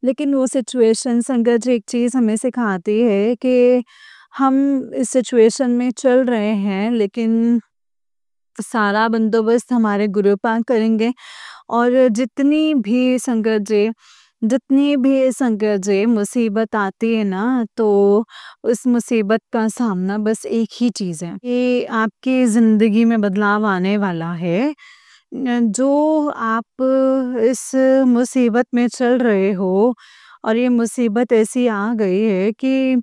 लेकिन वो सिचुएशन संगत जी एक चीज़ हमें सिखाती है कि हम इस सिचुएशन में चल रहे हैं, लेकिन सारा बंदोबस्त हमारे गुरु पाक करेंगे। और जितनी भी संकट जी मुसीबत आती है ना, तो उस मुसीबत का सामना बस एक ही चीज़ है कि आपकी ज़िंदगी में बदलाव आने वाला है। जो आप इस मुसीबत में चल रहे हो और ये मुसीबत ऐसी आ गई है कि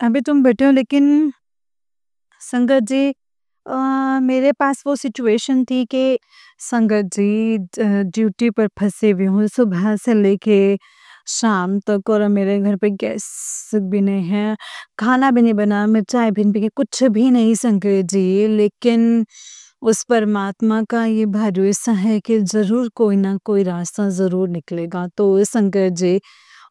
अभी तुम बैठे हो, लेकिन संगत जी मेरे पास वो सिचुएशन थी कि संगत जी ड्यूटी पर फंसे हुए हूँ सुबह से लेके शाम तक, और मेरे घर पे गैस भी नहीं है, खाना भी नहीं बना, मैं चाय भी नहीं पी, कुछ भी नहीं संगत जी। लेकिन उस परमात्मा का ये भरोसा है कि ज़रूर कोई ना कोई रास्ता ज़रूर निकलेगा। तो संगत जी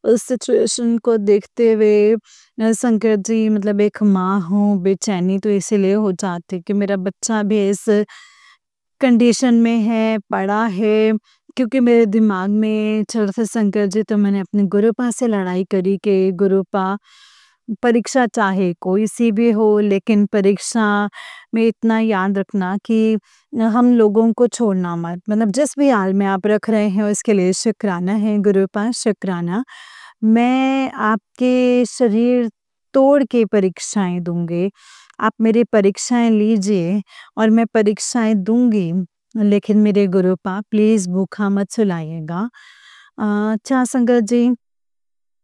उस सिचुएशन को देखते हुए संकट जी, मतलब एक माँ हूँ, बेचैनी तो इसीलिए हो जाती कि मेरा बच्चा भी इस कंडीशन में है, पड़ा है। क्योंकि मेरे दिमाग में चल रहा था संकट जी, तो मैंने अपने गुरुपा से लड़ाई करी कि गुरुपा, परीक्षा चाहे कोई सी भी हो, लेकिन परीक्षा में इतना याद रखना कि हम लोगों को छोड़ना मत, मतलब जिस भी हाल में आप रख रहे हैं उसके लिए शुक्राना है गुरुपा, शुक्राना। मैं आपके शरीर तोड़ के परीक्षाएँ दूँगी। आप मेरी परीक्षाएँ लीजिए और मैं परीक्षाएँ दूँगी, लेकिन मेरे गुरुपा प्लीज़ भूखा मत सुलाइएगा। अच्छा संगत जी,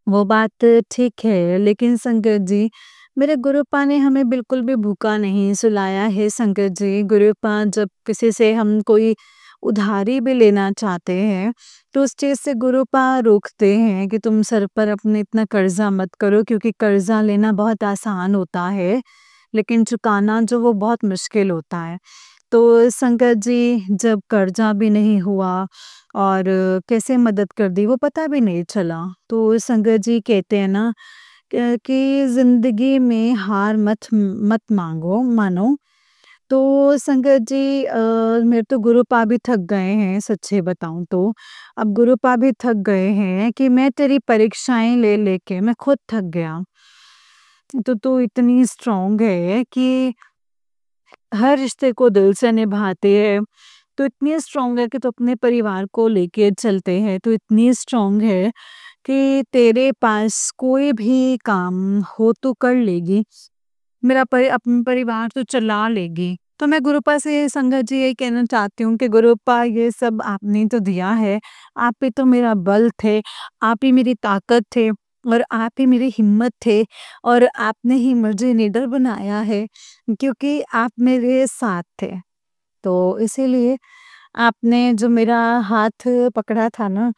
वो बात ठीक है, लेकिन संगत जी मेरे गुरुपा ने हमें बिल्कुल भी भूखा नहीं सुलाया है संगत जी। गुरुपा जब किसी से हम कोई उधारी भी लेना चाहते हैं, तो उस चीज़ से गुरुपा रोकते हैं कि तुम सर पर अपने इतना कर्जा मत करो, क्योंकि कर्जा लेना बहुत आसान होता है, लेकिन चुकाना जो वो बहुत मुश्किल होता है। तो संगत जी जब कर्जा भी नहीं हुआ और कैसे मदद कर दी वो पता भी नहीं चला। तो संगत जी कहते हैं ना कि ज़िंदगी में हार मत मत मांगो मानो। तो संगत जी मेरे तो गुरुपा भी थक गए हैं, सच्चे बताऊं तो अब गुरुपा भी थक गए हैं कि मैं तेरी परीक्षाएं ले लेके मैं खुद थक गया। तो तू इतनी स्ट्रांग है कि हर रिश्ते को दिल से निभाते हैं, तो इतनी स्ट्रांग है कि तू अपने परिवार को लेके चलते हैं, तो इतनी स्ट्रांग है कि तेरे पास कोई भी काम हो तो कर लेगी, मेरा अपना परिवार तो चला लेगी। तो मैं गुरुपा से संगत जी यही कहना चाहती हूँ कि गुरुपा ये सब आपने तो दिया है, आप ही तो मेरा बल थे, आप ही मेरी ताकत थे और आप ही मेरी हिम्मत थे, और आपने ही मुझे निडर बनाया है क्योंकि आप मेरे साथ थे। तो इसीलिए आपने जो मेरा हाथ पकड़ा था ना,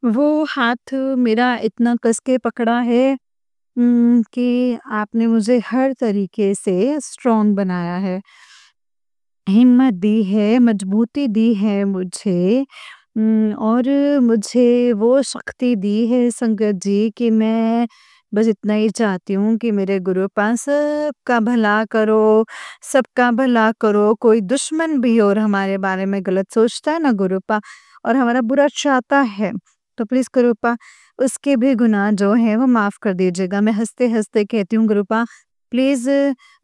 वो हाथ मेरा इतना कस के पकड़ा है कि आपने मुझे हर तरीके से स्ट्रॉन्ग बनाया है, हिम्मत दी है, मजबूती दी है मुझे। और मुझे वो शक्ति दी है संगत जी कि मैं बस इतना ही चाहती हूँ कि मेरे गुरुपा सबका भला करो, सबका भला करो। कोई दुश्मन भी और हमारे बारे में गलत सोचता है ना गुरुपा, और हमारा बुरा चाहता है, तो प्लीज़ गुरुपा उसके भी गुनाह जो हैं वो माफ़ कर दीजिएगा। मैं हँसते-हँसते कहती हूँ गुरुपा प्लीज़,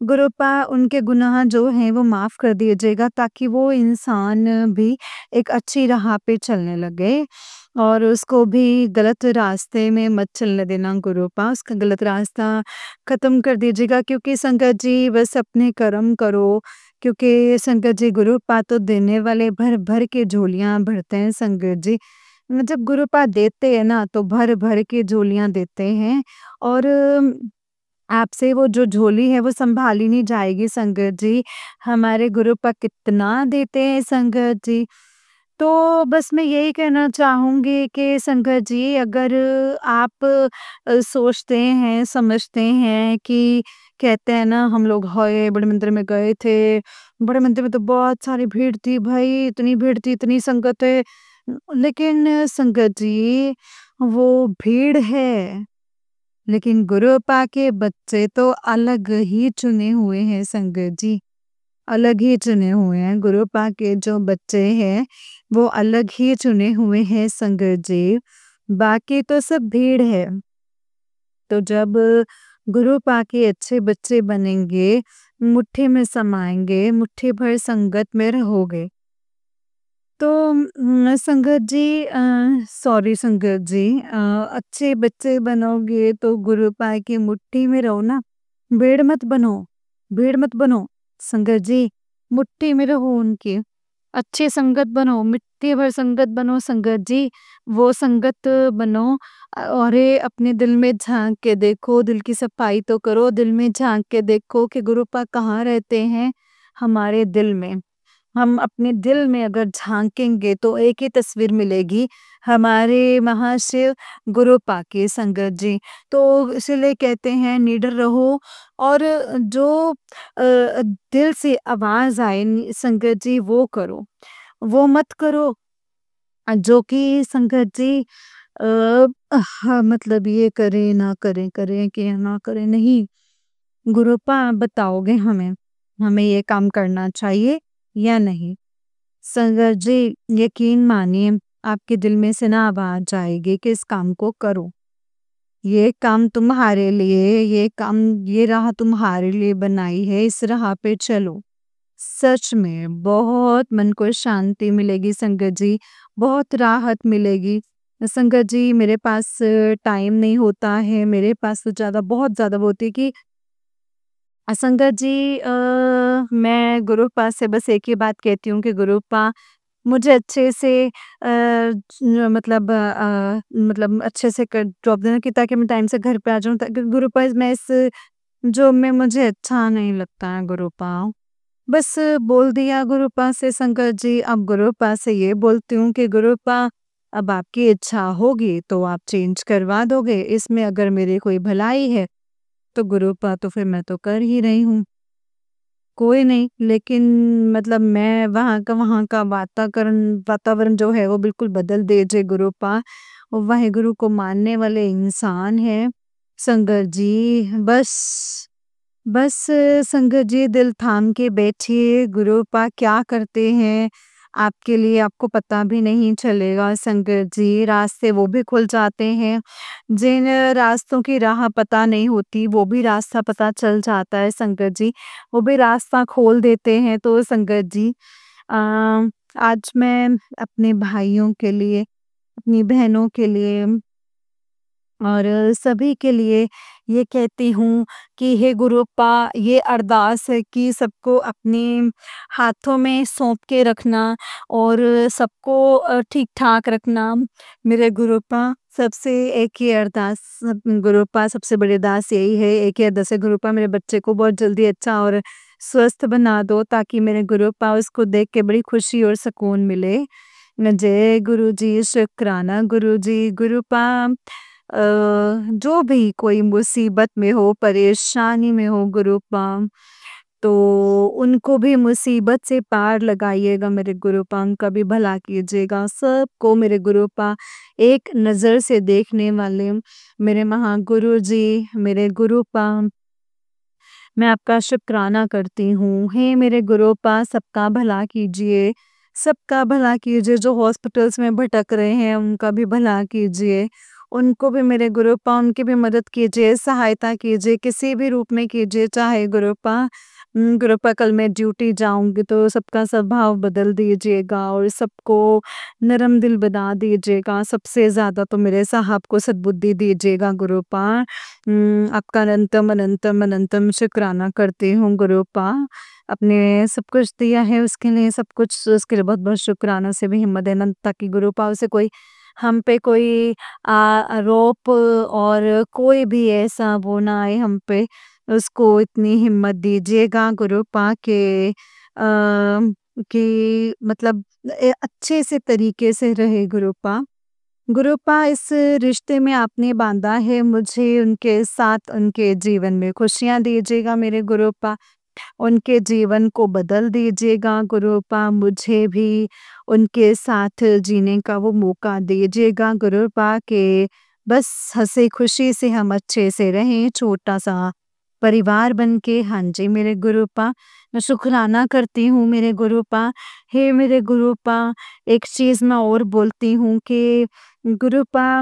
गुरुपा उनके गुनाह जो हैं वो माफ़ कर दीजिएगा, ताकि वो इंसान भी एक अच्छी राह पे चलने लगे और उसको भी गलत रास्ते में मत चलने देना गुरुपा, उसका गलत रास्ता ख़त्म कर दीजिएगा। क्योंकि संगत जी बस अपने कर्म करो, क्योंकि संगत जी गुरुपा तो देने वाले भर-भर के झोलियाँ भरते हैं संगत जी। जब गुरुपा देते हैं ना तो भर-भर के झोलियाँ देते हैं, और आपसे वो जो झोली है वो सँभाली नहीं जाएगी संगत जी। हमारे गुरुपा कितना देते हैं संगत जी। तो बस मैं यही कहना चाहूँगी कि संगत जी अगर आप सोचते हैं, समझते हैं कि कहते हैं ना हम लोग हाय बड़े मंदिर में गए थे, बड़े मंदिर में तो बहुत सारी भीड़ थी भाई, इतनी भीड़ थी, इतनी संगत है। लेकिन संगत जी वो भीड़ है, लेकिन गुरुपा के बच्चे तो अलग ही चुने हुए हैं संगत जी, अलग ही चुने हुए हैं। गुरुपा के जो बच्चे हैं वो अलग ही चुने हुए हैं संगत जी, बाकी तो सब भीड़ है। तो जब गुरुपा के अच्छे बच्चे बनेंगे, मुट्ठी में समाएँगे, मुट्ठी भर संगत में रहोगे। तो संगत जी सॉरी संगत जी अच्छे बच्चे बनोगे तो गुरु पाए की मुट्ठी में रहो ना, भेड़ मत बनो, भेड़ मत बनो। संगत जी मुट्ठी में रहो उनकी, अच्छी संगत बनो, मिट्टी भर संगत बनो संगत जी, वो संगत बनो। और ये अपने दिल में झांक के देखो, दिल की सफाई तो करो, दिल में झांक के देखो कि गुरु पा कहाँ रहते हैं, हमारे दिल में। हम अपने दिल में अगर झांकेंगे तो एक ही तस्वीर मिलेगी, हमारे महाशिव गुरु पाके संगत जी। तो इसलिए कहते हैं निडर रहो और जो दिल से आवाज आए संगत जी वो करो, वो मत करो जो कि संगत जी हाँ, मतलब ये करें ना करें, करें कि ना करें, नहीं। गुरुपा बताओगे हमें, हमें ये काम करना चाहिए या नहीं। संगत जी यकीन मानिए, आपके दिल में से ना आवाज आएगी कि इस काम को करो, ये काम तुम्हारे लिए, ये काम, ये राह तुम्हारे लिए बनाई है, इस राह पे चलो। सच में बहुत मन को शांति मिलेगी संगत जी, बहुत राहत मिलेगी। संगत जी मेरे पास टाइम नहीं होता है, मेरे पास तो ज़्यादा बहुत ज़्यादा वो होती है कि संगत जी मैं गुरुपा से बस एक ही बात कहती हूँ कि गुरुपा मुझे अच्छे से मतलब अच्छे से कर ड्रॉप देना कि ताकि मैं टाइम से घर पे आ जाऊँ, ताकि गुरुपा मैं इस जॉब में मुझे अच्छा नहीं लगता है गुरुपा। बस बोल दिया गुरुपा से संगत जी, अब गुरुपा से ये बोलती हूँ कि गुरुपा अब आपकी इच्छा होगी तो आप चेंज करवा दोगे, इसमें अगर मेरी कोई भलाई है तो गुरुपा तो फिर मैं तो कर ही रही हूँ। कोई नहीं, लेकिन मतलब मैं वहाँ का वातावरण जो है वो बिल्कुल बदल दीजिए गुरुपा। वो वाहेगुरु को मानने वाले इंसान हैं संगत जी। बस संगत जी दिल थाम के बैठिए, गुरुपा क्या करते हैं आपके लिए आपको पता भी नहीं चलेगा संगत जी, रास्ते वो भी खुल जाते हैं। जिन रास्तों की राह पता नहीं होती वो भी रास्ता पता चल जाता है संगत जी, वो भी रास्ता खोल देते हैं। तो संगत जी अ, आज मैं अपने भाइयों के लिए, अपनी बहनों के लिए और सभी के लिए ये कहती हूँ कि हे गुरुपा ये अरदास है कि सबको अपने हाथों में सौंप के रखना और सबको ठीक-ठाक रखना। मेरे गुरुपा सबसे एक ही अरदास गुरुपा सबसे बड़ी अरदास यही है, एक ही अरदास है गुरुपा मेरे बच्चे को बहुत जल्दी अच्छा और स्वस्थ बना दो ताकि मेरे गुरुपा उसको देख के बड़ी खुशी और सुकून मिले। जय गुरुजी, शुक्राना गुरुजी, गुरुपा जो भी कोई मुसीबत में हो, परेशानी में हो गुरुपा, तो उनको भी मुसीबत से पार लगाइएगा मेरे गुरुपा, उनका भी भला कीजिएगा। सबको मेरे गुरुपा एक नज़र से देखने वाले मेरे महागुरु जी, मेरे गुरुपा मैं आपका शुक्राना करती हूँ। हे मेरे गुरुपा सबका भला कीजिए, सबका भला कीजिए, जो हॉस्पिटल्स में भटक रहे हैं उनका भी भला कीजिए। उनको भी मेरे गुरुपा उनकी भी मदद कीजिए, सहायता कीजिए, किसी भी रूप में कीजिए चाहे गुरुपा। गुरुपा कल मैं ड्यूटी जाऊँगी तो सबका स्वभाव बदल दीजिएगा और सबको नरम दिल बना दीजिएगा। सबसे ज़्यादा तो मेरे साहब को सद्बुद्धि दीजिएगा गुरुपा। आपका अनंतम, अनंतम, अनंतम शुक्राना करती हूँ गुरुपा। आपने सब कुछ दिया है उसके लिए सब कुछ उसके लिए बहुत-बहुत शुक्राना से भी हिम्मत देना ताकि गुरुपा उसे कोई हम पे कोई आरोप और कोई भी ऐसा वो ना आए हम पे। उसको इतनी हिम्मत दीजिएगा गुरुपा कि मतलब अच्छे से तरीके से रहे गुरुपा। गुरुपा इस रिश्ते में आपने बांधा है मुझे उनके साथ उनके जीवन में खुशियाँ दीजिएगा मेरे गुरुपा। उनके जीवन को बदल दीजिएगा गुरुपा, मुझे भी उनके साथ जीने का वो मौका दीजिएगा गुरुपा कि बस हँसी खुशी से हम अच्छे से रहें, छोटा-सा परिवार बन के। हाँ जी, मेरे गुरुपा, मैं शुकराना करती हूँ मेरे गुरुपा। हे मेरे गुरुपा, एक चीज़ मैं और बोलती हूँ कि गुरुपा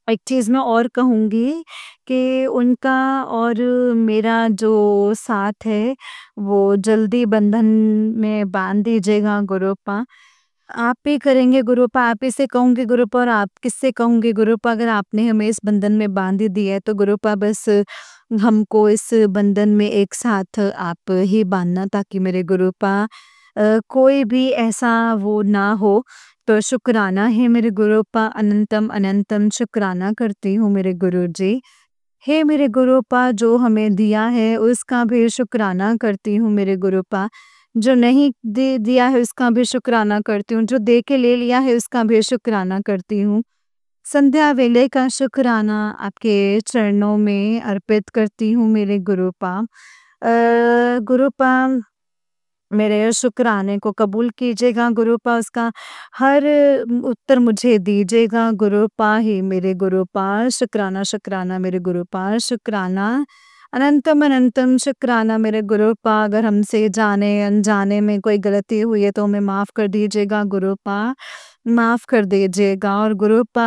एक चीज़ मैं और कहूँगी कि उनका और मेरा जो साथ है, वो जल्दी बंधन में बाँध दीजिएगा गुरूपा। आप ही करेंगे गुरूपा, आप ही से कहूँगी गुरूपा और आप किससे कहूँगी गुरूपा, अगर आपने हमें इस बंधन में बाँध ही दिया है तो गुरूपा बस हमको इस बंधन में एक साथ आप ही बाँधना, ताकि मेरे गुरूपा कोई भी ऐसा वो ना हो। तो शुक्राना है मेरे गुरूपा, अनंतम अनंतम शुक्राना करती हूँ मेरे गुरुजी। हे मेरे गुरूपा, जो हमें दिया है उसका भी शुक्राना करती हूँ मेरे गुरूपा। जो नहीं दे दिया है उसका भी शुक्राना करती हूँ, जो दे के ले लिया है उसका भी शुक्राना करती हूँ। संध्या वेले का शुक्राना आपके चरणों में अर्पित करती हूँ मेरे गुरूपा। गुरूपा, मेरे शुक्राने को कबूल कीजिएगा गुरूपा, उसका हर उत्तर मुझे दीजिएगा गुरूपा। ही मेरे गुरूपा, शुक्राना शुक्राना मेरे गुरूपा, शुक्राना अनंतम अनंतम शुक्राना मेरे गुरूपा। अगर हमसे जाने अनजाने में कोई गलती हुई है तो हमें माफ़ कर दीजिएगा गुरूपा, माफ़ कर दीजिएगा। और गुरूपा,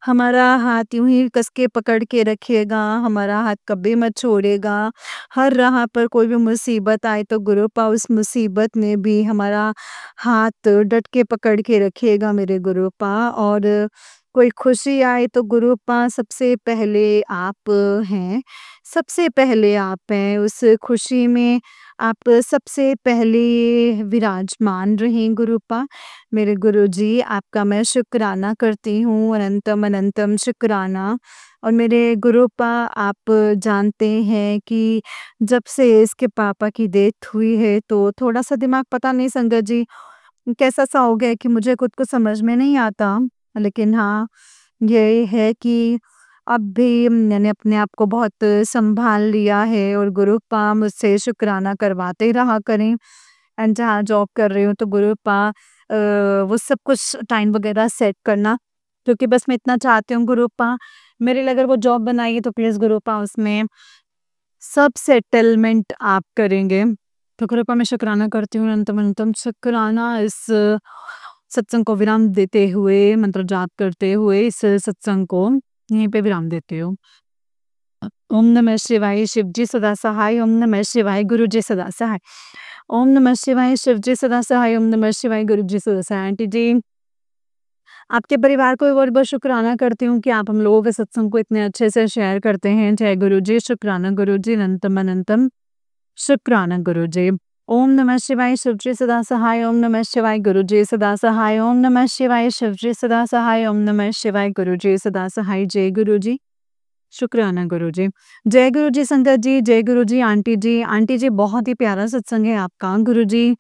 हमारा हाथ यूं ही कस के पकड़ के रखिएगा, हमारा हाथ कभी मत छोड़िएगा। हर राह पर कोई भी मुसीबत आए तो गुरूपा उस मुसीबत में भी हमारा हाथ डट के पकड़ के रखिएगा मेरे गुरूपा। और कोई खुशी आए तो गुरूपा सबसे पहले आप हैं, सबसे पहले आप हैं उस खुशी में, आप सबसे पहले विराजमान रहें गुरूपा। मेरे गुरुजी, आपका मैं शुक्राना करती हूँ, अनंतम अनंतम शुक्राना। और मेरे गुरूपा, आप जानते हैं कि जब से इसके पापा की डेथ हुई है तो थोड़ा-सा दिमाग पता नहीं संगत जी कैसा-सा हो गया है कि मुझे खुद को समझ में नहीं आता। लेकिन हाँ, ये है कि अब भी मैंने अपने आप को बहुत सँभाल लिया है। और गुरूपा, मुझसे शुक्राना करवाते रहा करें। एंड जहाँ जॉब कर रही हूँ तो गुरूपा वो सब कुछ टाइम वगैरह सेट करना, क्योंकि बस मैं इतना चाहती हूँ गुरूपा, मेरे लिए अगर वो जॉब बनाई तो प्लीज़ गुरूपा उसमें सब सेटलमेंट आप करेंगे। तो गुरूपा, मैं शुक्राना करती हूँ, अनंतम अनंतम शुक्राना इस सत्संग को विराम देते हुए, मंत्र जाप करते हुए इस सत्संग को यहीं पे विराम देती हूँ। ओम नमः शिवाय, शिवजी सदा सहाय। ओम नमः शिवाय, गुरुजी सदा सहाय। ओम नमः शिवाय, शिवजी सदा सहाय। ओम नमः शिवाय, गुरुजी सदा सहाय। आंटी जी, आपके परिवार को भी बहुत-बहुत शुक्राना करती हूँ कि आप हम लोगों के सत्संग को इतने अच्छे से शेयर करते हैं। जय गुरुजी, शुक्राना गुरुजी, अनंतम अनंतम शुक्राना गुरुजी। ओम नमः शिवाय, शिवजी सदा सहाय। ओम नमः शिवाय, गुरुजी सदा सहाय। ओम नमः शिवाय, शिवजी सदा सहाय। ओम नमः शिवाय, गुरुजी सदा सहाय। जय गुरुजी, शुक्राना गुरुजी। जय गुरुजी संगत जी, जय गुरुजी आंटी जी। आंटी जी, बहुत ही प्यारा सत्संग है आपका। गुरुजी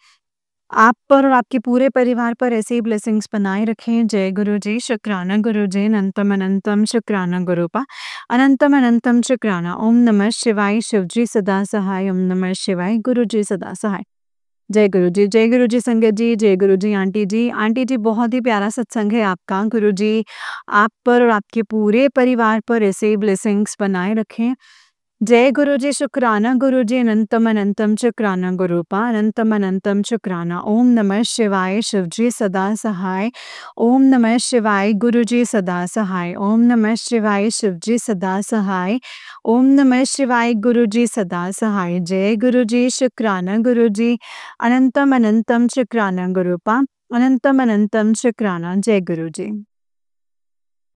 आप पर और आपके पूरे परिवार पर ऐसे ही ब्लेसिंग्स बनाए रखें। जय गुरुजी, शुक्राना गुरुजी, अनंतम अनंतम शुक्राना गुरूपा, अनंतम अनंतम शुक्राना। ओम नमः शिवाय, शिवजी सदा सहाय। ओम नमः शिवाय, गुरुजी सदा सहाय। जय गुरुजी संगत जी, जय गुरुजी आंटी जी। आंटी जी, बहुत ही प्यारा सत्संग है आपका। गुरुजी आप पर और आपके पूरे परिवार पर ऐसे ही ब्लेसिंग्स बनाए रखें। जय गुरुजी, शुक्राना गुरुजी, अनंतम अनंतम शुक्राना गुरूपा, अनंतम अनंतम शुक्राना। ओम नमः शिवाय, शिवजी सदा सहाय। ओम नमः शिवाय, गुरुजी सदा सहाय। ओम नमः शिवाय, शिवजी सदा सहाय। ओम नमः शिवाय, गुरुजी सदा सहाय। जय गुरुजी, शुक्राना गुरुजी, अनंतम अनंतम शुक्राना गुरूपा, अनंतम अनंतम शुक्राना। जय गुरुजी।